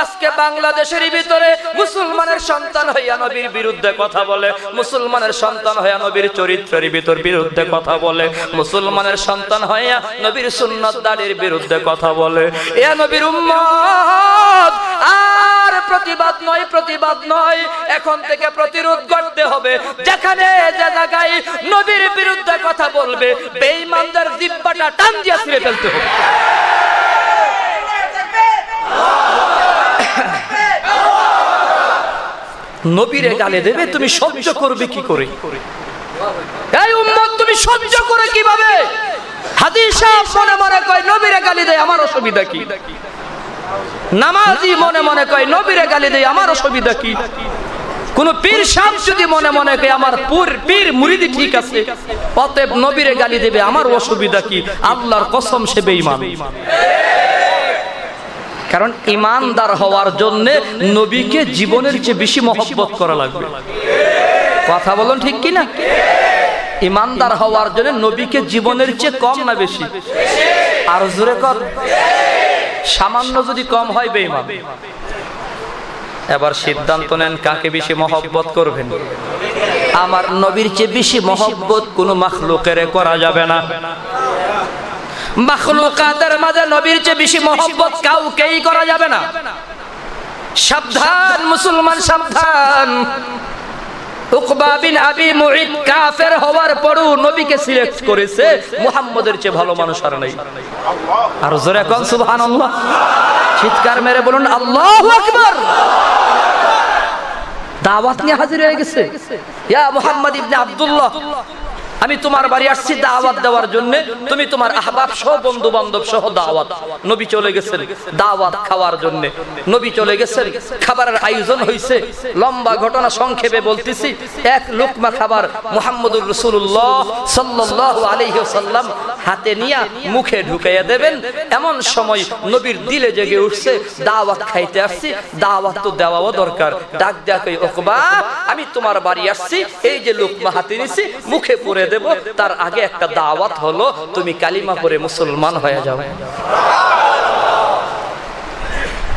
S3: আজকে বাংলাদেশের ভিতরে মুসলমানের সন্তান হইয়া নবীর বিরুদ্ধে কথা বলে, মুসলমানের সন্তান হইয়া নবীর চরিত্রের বিরুদ্ধে কথা বলে, মুসলমানের সন্তান হইয়া নবীর সুন্নাত দাড়ির বিরুদ্ধে কথা বলে। এ নবীর উম্মত, আর
S2: প্রতিবাদ নয়, প্রতিবাদ নয়, এখন থেকে প্রতিরোধ করতে হবে। যেখানে যে জায়গায় নবীর বিরুদ্ধে কথা বলবে, বেঈমানদের জিহ্বাটা টান দিয়ে ছিঁড়ে ফেলতে হবে। নবীরে গালি দেবে, তুমি সহ্য করবে কি করে? এই উম্মত তুমি সহ্য করে কিভাবে? হাদিস সাহেব মনে মনে কয় নবীরে গালি দেয়, আমার অসুবিধা কি? নামাজি মনে মনে কয় নবীরে গালি দেয়, আমার অসুবিধা কি? কোন পীর সাহেব যদি মনে মনে কয় আমার পীর মুরিদি ঠিক আছে, অতএব নবীরে গালি দেবে, আমার অসুবিধা কি? আল্লাহর কসম সে বেঈমান। কারণ ইমানদার হওয়ার জন্য নবীকে জীবনের চেয়ে বেশি মহব্বত করা লাগবে। কথা বলুন ঠিক কি না? ইমানদার হওয়ার জন্য নবীকে জীবনের চেয়ে কম না বেশি? আর জোরে কর। সামান্য যদি কম হয় বেঈমান। এবার সিদ্ধান্ত নেন কাকে বেশি মহব্বত করবেন। আমার নবীর চেয়ে বেশি মহব্বত কোন মাখলুকের করা যাবে না। মাখলুকাতের মাঝে নবীর চেয়ে বেশি মহব্বত কাউকেই করা যাবে না। সাবধান মুসলমান, সাবধান। উকবা বিন আবি মুঈত কাফের হওয়ার পরও নবীকে সিলেক্ট করেছে, মুহাম্মদের চেয়ে ভালো মানুষ আর নাই। আর জোরে কোন সুবহানাল্লাহ। চিৎকার মেরে বলুন আল্লাহু আকবার। দাওয়াত নিয়ে হাজির হয়ে গেছে। ইয়া মুহাম্মদ ইবনে আব্দুল্লাহ, আমি তোমার বাড়ি আসছি দাওয়াত দেওয়ার জন্য। তুমি তোমার আহবাব সহ, বন্ধু বান্ধব সহ দাওয়াত। নবী চলে গেছেন দাওয়াত খাওয়ার জন্য। নবী চলে গেছেন, খাবারের আয়োজন হয়েছে। লম্বা ঘটনা সংক্ষেপে বলতেছি। এক লোকমা খাবার মুহাম্মদুর রাসূলুল্লাহ সাল্লাল্লাহু আলাইহি ওয়াসাল্লাম হাতে নিয়ে মুখে ঢুকাইয়া দেবেন। এমন সময় নবীর দিলে জেগে উঠছে, দাওয়াত খাইতে আসছি, দাওয়াত তো দেওয়াও দরকার। ডাক দেয়া কই, উকবা আমি তোমার বাড়ি আসছি, এই যে লোকমা হাতে নিছি মুখে পুরে দেব, তার আগে একটা দাওয়াত হলো, তুমি কালিমা পড়ে মুসলমান হয়ে যাও।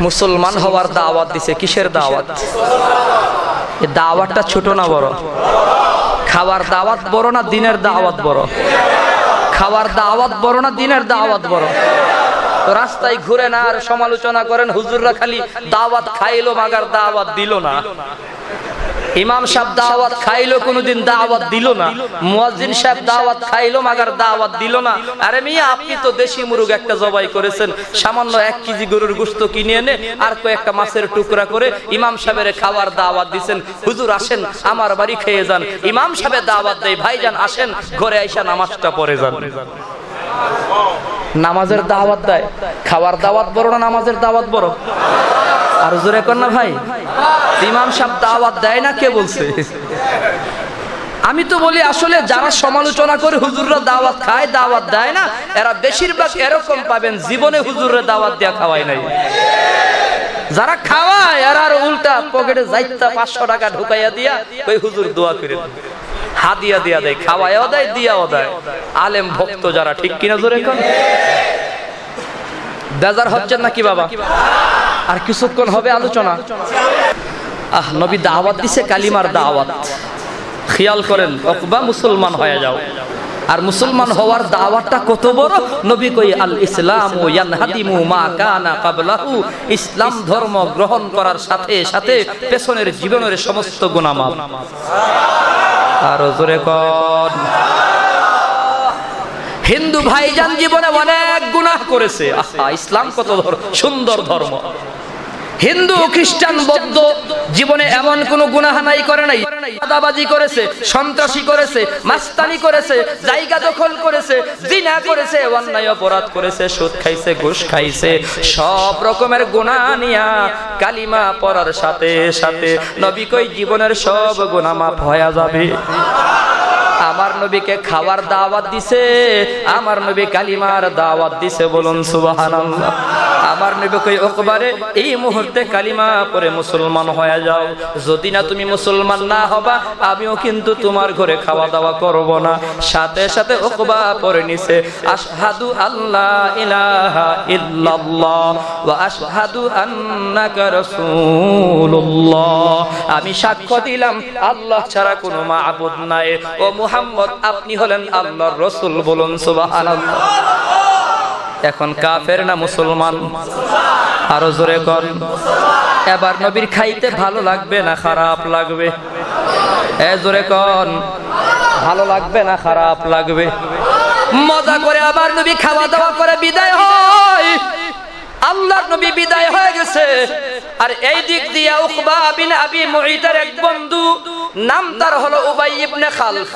S2: মুসলমান হওয়ার দাওয়াত দিছে। কিসের দাওয়াত? এই দাওয়াতটা ছোট না বড়? খাওয়ার দাওয়াত বড় না দিনের দাওয়াত বড়? খাওয়ার দাওয়াত বড় না দিনের দাওয়াত বড়? রাস্তায় ঘুরে না আর সমালোচনা করেন হুজুররা খালি দাওয়াত খাইলো মাগার দাওয়াত দিল না। ইমাম সাহেব দাওয়াত খাইলো, কোনদিন দাওয়াত দিল না। মুয়াজ্জিন সাহেব দাওয়াত খাইলো মাগার দাওয়াত দিল না। আরে মিয়া, আপনি তো দেশি মুরগ একটা জবাই করেছেন, সামান্য 1 কেজি গরুর গোশত কিনে এনে আর কয়েকটা মাছের টুকরা করে ইমাম সাহেবের খাওয়ার দাওয়াত দিবেন। হুজুর আসেন আমার বাড়ি খেয়ে যান। ইমাম সাহেব দাওয়াত দেয়, ভাইজান আসেন ঘরে আইসা নামাজটা পড়ে যান। নামাজের দাওয়াত দেয়। খাওয়ার দাওয়াত বড় না নামাজের দাওয়াত বড়? আর জোরে কর না ভাই। ইমাম সাহেব দাওয়াত দেয় না, কে বলছে? আমি তো বলি আসলে যারা সমালোচনা করে হুজুররা দাওয়াত খায়, দাওয়াত দেয় না, এরা বেশিরভাগ এরকম পাবেন জীবনে হুজুররা দাওয়াত দেয়া খাওয়ায় নাই। যারা খাওয়ায় এরা আর উল্টা পকেটে যাইতা 500 টাকা ঢুকাইয়া দিয়া ওই হুজুর দোয়া করে হাদিয়া দিয়া দেয়, খাওয়ায়ও দেয়, দিয়াও দেয়। আলেম ভক্ত যারা, ঠিক কিনা জোরে কোন? বেজার হচ্ছেন নাকি বাবা? আর কিছুক্ষণ হবে আলোচনা। নবী দাওয়াত দিছে, কালিমার দাওয়াত। খেয়াল করেন, উকবা মুসলমান হয়ে যাও। আর মুসলমান হওয়ার দাওয়াতটা কত বড়! নবী কই আল ইসলামু ইয়ানহাদিমু মা কানা ক্বাবলাহু। ইসলাম ধর্ম গ্রহণ করার সাথে সাথে পেছনের জীবনের সমস্ত গুনাহ মাফ। আর জোরে কোন। হিন্দু ভাইজান জীবনে অনেক গুনাহ করেছে। ইসলাম কত সুন্দর ধর্ম। হিন্দু খ্রিস্টান বৌদ্ধ জীবনে এমন কোন গুনাহ নাই করে নাই। দাদাবাজি করেছে, সন্ত্রাসী করেছে, মাস্তানি করেছে, জায়গা দখল করেছে, জিনা করেছে, অন্যায় অপরাধ করেছে, সুদ খাইছে, ঘুষ খাইছে, সব রকমের গুনাহ নিয়া কালিমা পড়ার সাথে সাথে নবী কই জীবনের সব গুনাহ মাফ হয়ে যাবে। আমার নবীকে খাওয়ার দাওয়াত দিছে, আমার নবী কালিমার দাওয়াত দিছে, বলুন সুবহানাল্লাহ। আমার নবী কই উকবারে এই মুহূর্তে কালিমা পড়ে মুসলমান হয়ে যাও। যদি না তুমি মুসলমান না হবা, আমিও কিন্তু তোমার ঘরে খাওয়া দাওয়া করব না। সাথে সাথে উকবা পড়ে নিছে আশহাদু আল্লা ইলাহা ইল্লাল্লাহ ওয়া আশহাদু আন্নাকা রাসূলুল্লাহ। আমি সাক্ষ্য দিলাম আল্লাহ ছাড়া কোনো মাবুদ নাই, ও মুহাম্মদ আপনি হলেন আল্লাহর রাসূল, বলুন সুবহানাল্লাহ।
S3: এখন কাফের না মুসলমান? আরো জোরে কর। এবার নবীর খাইতে ভালো লাগবে না খারাপ লাগবে? জোরে কর, ভালো লাগবে না খারাপ লাগবে? মজা করে আবার নবী খাওয়া দাওয়া করে বিদায় হয়। আল্লাহর নবী বিদায় হয়ে গেছে, আর এই দিক দিয়ে উকবা বিন আবি মুঈতের এক বন্ধু, নাম তার হলো উবাই ইবনে খালফ।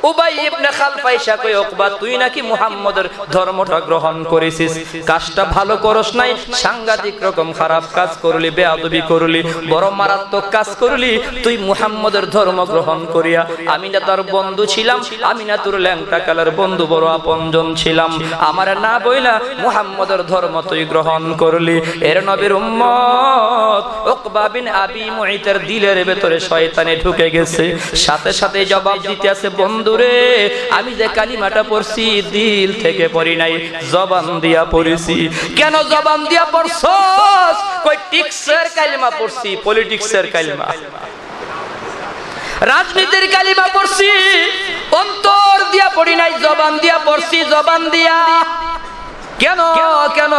S3: উবাই ইবনে খালফ আইসা কই, উকবা তুই নাকি মুহাম্মদের ধর্মটা গ্রহণ করেছিস, কাজটা ভালো করস নাই, সাংঘাতিক রকম খারাপ কাজ করলি, বেয়াদবি করলি, বড় মারাত্মক কাজ করলি। তুই মুহাম্মদের ধর্ম গ্রহণ করিয়া, আমি না তোর বন্ধু ছিলাম, আমি না তোর ল্যাংটা কালের বন্ধু, বড় আপনজন ছিলাম, আমার না বইলা মুহাম্মদের ধর্ম তুই গ্রহণ করলি। এর নবীর উম্মত উকবা বিন আবি মুঈতের দিলের ভেতরে শয়তানে ঢুকে গেছে। সাথে সাথে জবাব দিতে আছে, বন্ধুরে আমি যে কালিমাটা পড়ছি দিল থেকে পড়ি নাই, জবান দিয়া পড়েছি। কেন জবান দিয়া পড়ছস? কই টিক্সের কালিমা পড়ছি, পলিটিক্সের কালিমা, রাজনীতির কালিমা পড়ছি, অন্তর দিয়া পড়ি নাই, জবান দিয়া পড়ছি, জবান দিয়া। কেন কেন?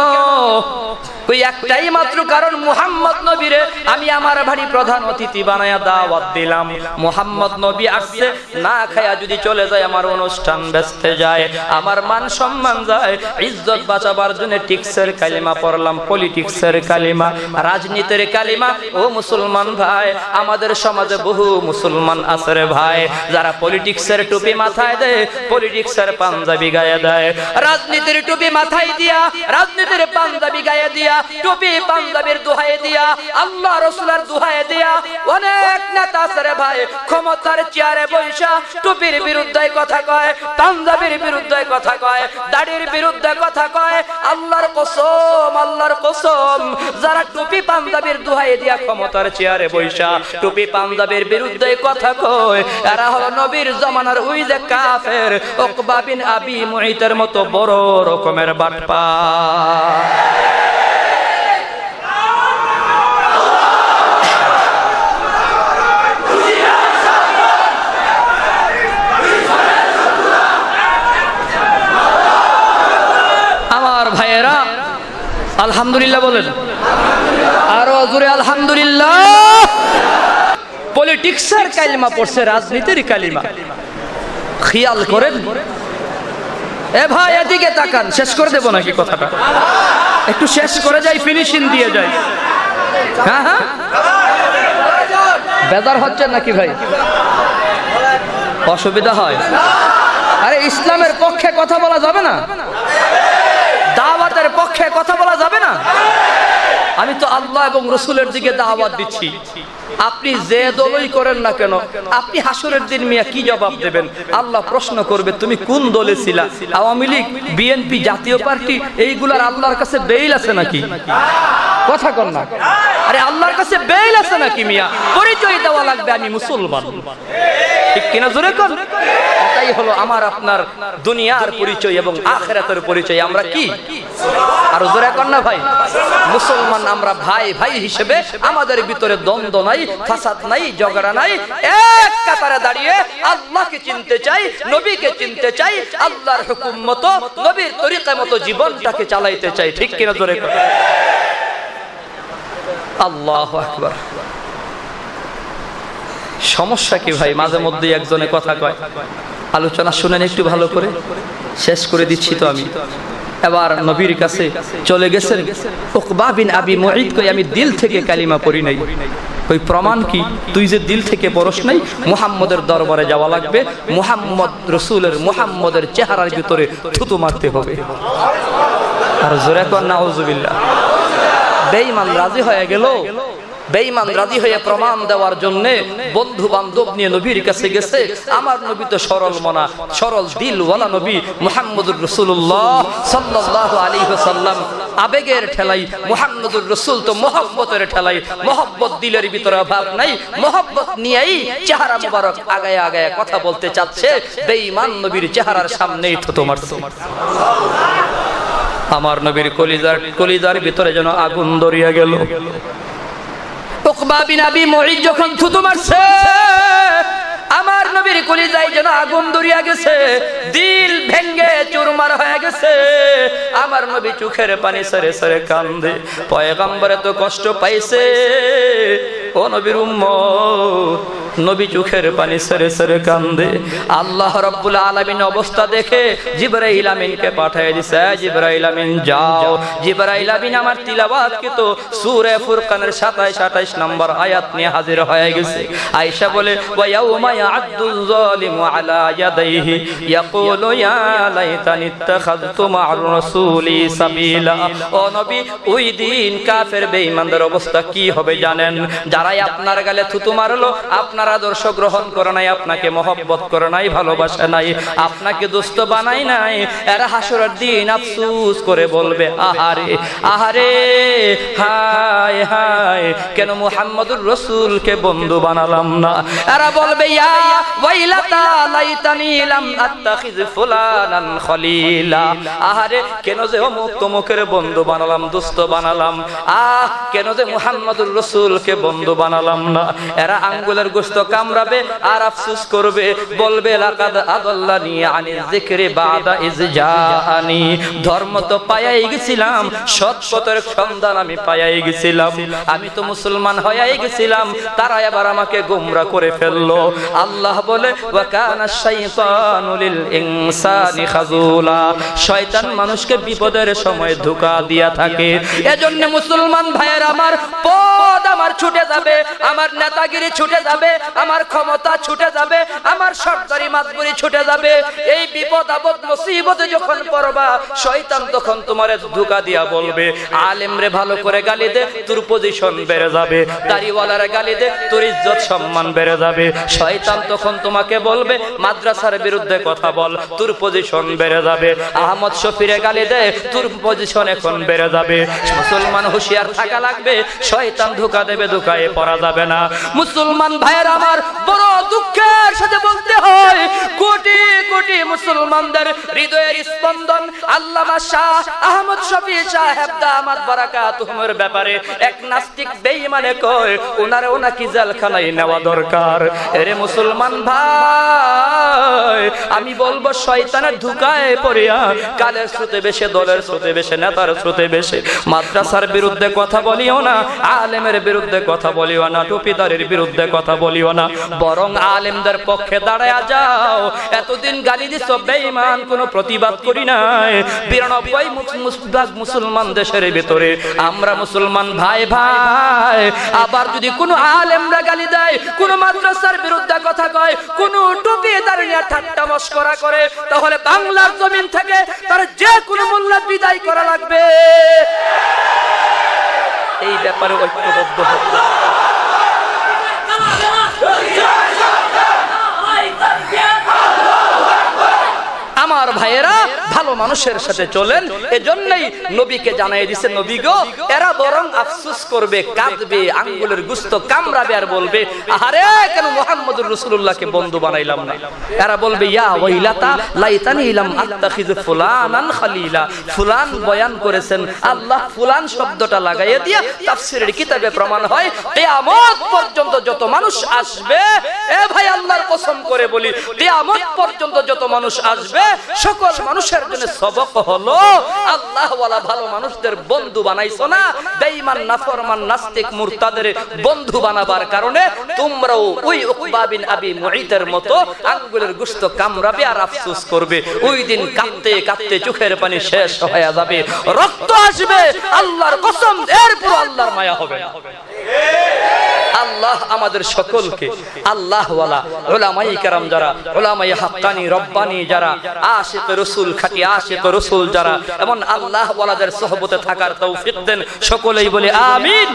S3: ওই একটাই মাত্র কারণ, মুহাম্মদ নবীরে আমি আমার বাড়ি প্রধান অতিথি বানায়া দাওয়াত দিলাম। মুহাম্মদ নবী আসছে, না খায়া যদি চলে যায় আমার অনুষ্ঠান ব্যস্তে যায়, আমার মান সম্মান যায়। ইজ্জত বাঁচাবার জন্য টিক্সের কালিমা পড়লাম, পলিটিক্সের কালিমা, রাজনীতির কালিমা। ও মুসলমান ভাই, আমাদের সমাজে বহু মুসলমান আছে রে ভাই, যারা পলিটিক্সের টুপি মাথায় দেয়, পলিটিক্সের পাঞ্জাবি গায়ে দেয়, রাজনীতির টুপি মাথায় দিয়া, রাজনীতির পাঞ্জাবি গায়ে দিয়া, টুপি পাঞ্জাবির দোহাই দিয়া, আল্লাহ রাসূলের দোহাই দিয়া অনেক নেতা আছে রে ভাই, ক্ষমতার চেয়ারে বৈশা টুপির বিরুদ্ধে কথা কয়, পাঞ্জাবির বিরুদ্ধে কথা কয়, দাড়ির বিরুদ্ধে কথা কয়। আল্লাহর কসম, আল্লাহর কসম, যারা টুপি পাঞ্জাবির দোহাই দিয়া ক্ষমতার চেয়ারে বৈশা টুপি পাঞ্জাবির বিরুদ্ধে কথা কয়, এরা হলো নবীর জামানার ওই যে কাফের উকবা বিন আবি মুঈতের মতো বড় রকমের বাটপা। ভাইয়েরা আলহামদুলিল্লাহ বলেন, আরো জোরে আলহামদুলিল্লাহ। পলিটিক্সের কালিমা পড়ছে, রাজনীতির কালিমা। খেয়াল করেন এ ভাই, এদিকে তাকান। শেষ করে দেব নাকি কথাটা? একটু শেষ করে যাই, ফিনিশিং দিয়ে যাই। হ্যাঁ হ্যাঁ, বেজার হচ্ছেন নাকি ভাই? অসুবিধা হয়? আরে ইসলামের পক্ষে কথা বলা যাবে না? দাওয়াতের পক্ষে কথা বলা যাবে না? আমি তো আল্লাহ এবং রাসূলের দিকে দাওয়াত দিচ্ছি। আপনি যে দলই করেন না কেন, আপনি হাসরের দিন মিয়া কি জবাব দেবেন? আল্লাহ প্রশ্ন করবে তুমি কোন দলে ছিলা? আওয়ামী লীগ, বিএনপি, জাতীয় পার্টি, এইগুলার আল্লাহর কাছে বেইল আছে নাকি? কথা কর না। আরে আল্লাহর কাছে বেইল আছে নাকি মিয়া? পরিচয় দেওয়া লাগবে আমি মুসলমান, ঠিক কিনা? জোরে কর। এটাই হলো আমার আপনার দুনিয়ার পরিচয় এবং আখিরাতের পরিচয়। আমরা কি? আর জোরে কর না ভাই, মুসলমান আমরা ভাই ভাই হিসেবে, আমাদের ভিতরে দ্বন্দ্ব নাই, ফাসাদ নাই, ঝগড়া নাই, এক কাতারে দাঁড়িয়ে আল্লাহকে চিনতে চাই, নবীকে চিনতে চাই, আল্লাহর হুকুম মতো, নবীর তরিকা মতো জীবনটাকে চালাইতে চাই, ঠিক কিনা? জোরে কর। আল্লাহু আকবার। সমস্যা কি ভাই? মাঝে মধ্যে একজনে কথা কয়, আলোচনা শুনেন একটু ভালো করে, শেষ করে দিচ্ছি তো আমি। এবার নবীর কাছে চলে গেছেন উকবা বিন আবি মুঈত, কই আমি দিল থেকে কালিমা পড়ি নাই। ওই প্রমাণ কি? তুই যে দিল থেকে পড়স নাই, মুহাম্মদের দরবারে যাওয়া লাগবে, মুহাম্মদ রাসূলের, মুহাম্মদের চেহারার ভিতরে থুতু মারতে হবে। আর জোরে কর নাউজুবিল্লাহ। বেঈমান রাজি হয়ে গেল। বেঈমান রাজি হয়ে প্রমাণ দেওয়ার জন্য বন্ধু বান্ধব নিয়ে নবীর কাছে গেছে। আমার নবী তো সরল মনা, সরল দিলওয়ালা নবী মুহাম্মদুর রাসূলুল্লাহ সাল্লাল্লাহু আলাইহি ওয়াসাল্লাম। আবেগের ঠেলাই মুহাম্মদুর রাসূল তো মহব্বতের ঠেলাই, মহব্বত দিলের ভিতরে ভাব নাই, মহব্বত নিয়েই চেহারা মুবারক আগায় আগায় কথা বলতে চাচ্ছে। বেঈমান নবীর চেহারার সামনেই থুতু মারছে। আমার নবীর কলিজার ভিতরে যেন আগুন ধরিয়া গেল। উকবা বিন আবি মুঈত যখন থুতু মারছে, আমার
S2: আমার নবীর কলিজায় যেন আগুন ধরিয়া গেছে, দিল ভেঙ্গে চুরমার হয়ে গেছে। আমার নবী চোখের পানি সরে সরে কান্দে, পয়গম্বর তো কষ্ট পাইছে। ও নবীর উম্মত, নবী চোখের পানি সরে সরে কান্দে। আল্লাহ রাব্বুল আলামিন অবস্থা দেখে জিবরাইল আমিনকে পাঠিয়ে দিয়েছে, জিবরাইল আমিন যাও। জিবরাইল আমিন আমার তিলাওয়াতকে তো সূরা ফুরকানের 27-28 নম্বর আয়াত নিয়ে হাজির হয়ে গেছে। আয়েশা বলে, ওয়া ইয়াউমা ইয়া'আদ্দুল যালিমু আলা ইয়াদাইহি ইয়াকুলু ইয়া লাইতানি ইত্তাখাযতু মা'আর রাসূলি সাবিলা। ও নবী, ওই দিন কাফের বেঈমানদের অবস্থা কি হবে জানেন? যারাই আপনার গালে থুতু মারলো, আপনার আদর্শ গ্রহণ করে নাই, আপনাকে মহব্বত করে নাই, ভালোবাসে নাই, আপনাকে দোস্ত বানাই নাই, এরা হাসরের দিন আফসোস করে বলবে, আহারে আহারে, হায় হায়, কেন মুহাম্মদুর রাসূলকে বন্ধু বানালাম না। এরা বলবে, ইয়া ওয়াইলাতা লাইতানি লাম আত্তাখিজ ফুলানান খলিলা। আহারে, কেন যে অমুক তমুকের বন্ধু বানালাম, দোস্ত বানালাম, কেন যে মুহাম্মদুর রাসূলকে বন্ধু বানালাম না। এরা আঙ্গুলের গোশত কামড়াবে আর আফসোস করবে, বলবে, লাকাদ আদাল্লানি আনিজ যিকরি বাদা ইজ জাআনি। ধর্ম তো পাইয়াই গেছিলাম, সৎ পথের সন্ধান আমি পাইয়াই গেছিলাম, আমি তো মুসলমান হইয়াই গেছিলাম, তারা এবার আমাকে গোমরা করে ফেললো। আল্লাহ বলে, ওয়া কানা শাইতানু লিল ইনসানি খাযুলা। শয়তান মানুষকে বিপদের সময় ধোঁকা দিয়া থাকে। এজন্য মুসলমান ভাইয়ের আমার, পদ আমার ছুটে যাবে, আমার নেতাগিরি ছুটে যাবে, আমার ক্ষমতা ছুটে যাবে, আমার সরদারি মাতবরি ছুটে যাবে। এই বিপদ আপদ মুসিবতে যখন পড়বা, শয়তান তখন তোমারে ধোঁকা দিয়া বলবে, আলেম রে ভালো করে গালি দে, তোর পজিশন বেড়ে যাবে, দাড়িওয়ালার গালি দে, তোর ইজ্জত সম্মান বেড়ে যাবে। শয়তান তখন তোমাকে বলবে, মাদ্রাসার বিরুদ্ধে কথা বল, তোর পজিশন বেড়ে যাবে, আহমদ শফিরে গালি দে, তোর পজিশন এখন বেড়ে যাবে। মুসলমান হুঁশিয়ার থাকা লাগবে, শয়তান ধোঁকা দেবে, ধোঁকায় পড়া যাবে না। মুসলমান ভাইয়ের আমার, বড় দুঃখের সাথে বলতে হয়, কোটি কোটি মুসলমানদের হৃদয়ের স্পন্দন আল্লামা শাহ আহমদ শফি সাহেব দামাত বারাকাতুহুমের ব্যাপারে এক নাস্তিক বেঈমানে কয়, ওনারে ওনাকি জেলখানায় নেওয়া দরকার। এরে মুসলমান ভাই, আমি বলবো, শয়তানের ধোঁকায় পড়িয়া কালের স্রোতে বেশে, দলের স্রোতে বেশে, নেতার স্রোতে বেশে মাদ্রাসার বিরুদ্ধে কথা বলিও না, আলেমের বিরুদ্ধে কথা বলিও না, টুপিদারের বিরুদ্ধে কথা বলিও না, বরং আলেমদের পক্ষে দাঁড়ায়া যাও। এতদিন গালি দিছো বেঈমান, কোনো প্রতিবাদ করি নাই। 92% মুসলমান দেশের ভিতরে আমরা মুসলমান ভাই ভাই, আবার যদি কোনো আলেমরা গালি দেয়, কোনো মাদ্রাসার বিরুদ্ধে কথা কয়, কোনো টুপিদার নিয়ে ঠাট্টা মশকরা করে, তাহলে বাংলার জমিন থেকে তার যে কোনো মূল্য বিদায় করা লাগবে। এই ব্যাপারে ঐক্যবদ্ধ হবে। আমার ভাইয়েরা, ভালো মানুষের সাথে চলেন। এজন্যই নবীকে জানাই দিছে, নবী গো, এরা বরং আফসোস করবে, কাঁদবে, আঙ্গুলের গোশত কামড়াবে আর বলবে, আহারে, কেন মুহাম্মদুর রাসূলুল্লাহকে বন্ধু বানাইলাম না। এরা বলবে, ইয়া ওয়াইলাতা লাইতানি লাম আত্তাখিজ ফুলানান খলিলা। ফুলান বয়ান করেছেন, আল্লাহ ফুলান শব্দটা লাগাইয়া দিয়া তাফসীরের কিতাবে প্রমাণ হয়, কিয়ামত পর্যন্ত যত মানুষ আসবে, এ ভাই আল্লাহর কসম করে বলি, কিয়ামত পর্যন্ত যত মানুষ আসবে, সকল মানুষের জন্য সবক হলো, আল্লাহ ওয়ালা ভালো মানুষদের বন্ধু বানাইছো না, বেঈমান নাফরমান নাস্তিক মুরতাদের বন্ধু বানাবার কারণে তোমরাও ওই উকবা বিন আবি মুঈতের মতো আঙ্গুলের গোশত কামড়াবে আর আফসোস করবে। ওই দিন কাঁদতে কাঁদতে চোখের পানি শেষ হয়ে যাবে, রক্ত আসবে, আল্লাহর কসম, এরপর আল্লাহর মায়া হবে না। আল্লাহ আমাদের সকলকে আল্লাহ ওয়ালা উলামায়ে কেরাম যারা, উলামায়ে হাক্কানি রব্বানি যারা, আশিক রাসূল, খাঁটি আশিক রাসূল যারা, এমন আল্লাহ ওয়ালাদের সুহবতে থাকার তৌফিক দেন, সকলেই বলে আমিন।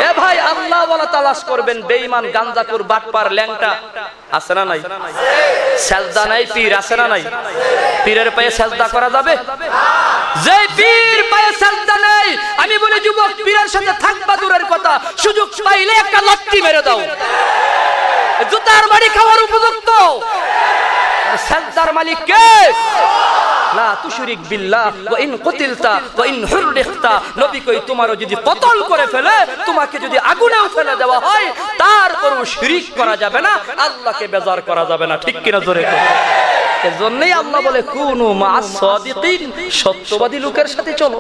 S2: এ ভাই, আল্লাহ ওয়ালা তালাশ করবেন, বেঈমান, গাঞ্জাখোর, বাটপার, ল্যাংটা আছে না নাই? সেজদা নাই, পীর আছে না নাই? পীরের পায়ে সেজদা করা যাবে? যে পীর পায়ে সেজদা নেই, আমি বলি যুবক, পীরের সাথে থাকবা দূরের কথা, সুযোগ পাইলে একটা লাথি মেরে দাও, জুতার বাড়ি খাওয়ার উপযুক্ত। সেজদার মালিক কে? লা তুশরিক বিল্লাহ ওয়া ইন কুতিলতা ওয়া ইন হুররিকতা। নবী কই, তোমারও যদি কতল করে ফেলে, তোমাকে যদি আগুনেও ফেলে দেওয়া হয়, তার কোন
S3: কোনো শিরিক করা যাবে না, আল্লাহকে বেজার করা যাবে না। ঠিক কিনা জোরে কথা? এজন্যই আল্লাহ বলে কুনু মা'আস সাদিকিন, সত্যবাদী লোকের সাথে চলো।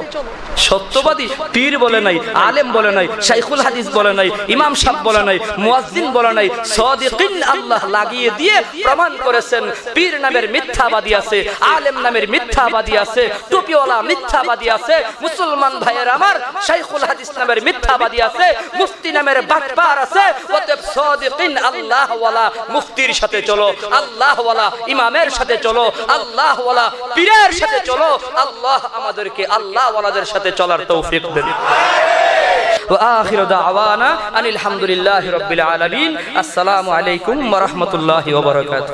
S3: সত্যবাদী পীর বলে নাই, আলেম বলে নাই, শাইখুল হাদিস বলে নাই, ইমাম সাহেব বলে নাই, মুয়াজ্জিন বলে নাই, সাদিকিন আল্লাহ লাগিয়ে দিয়ে প্রমাণ করেছেন। পীর নামের মিথ্যাবাদী আছে, আলেম নামের মিথ্যাবাদী আছে, টুপিওয়ালা মিথ্যাবাদী আছে, মুসলমান ভাইয়ের আমার শাইখুল হাদিস নামের মিথ্যাবাদী আছে, মুফতি নামের বাটপার আছে। অতএব সাদিকিন আল্লাহ ওয়ালা মুফতির সাথে চলো, আল্লাহ ওয়ালা ইমামের সাথে চলো, আল্লাহ ওয়ালা পীরের সাথে চলো। আল্লাহ আমাদেরকে আল্লাহ ওয়ালাদের সাথে চলার তৌফিক দেন। وآخر دعوانا أن الحمد لله رب العالمين. السلام عليكم ورحمة الله وبركاته.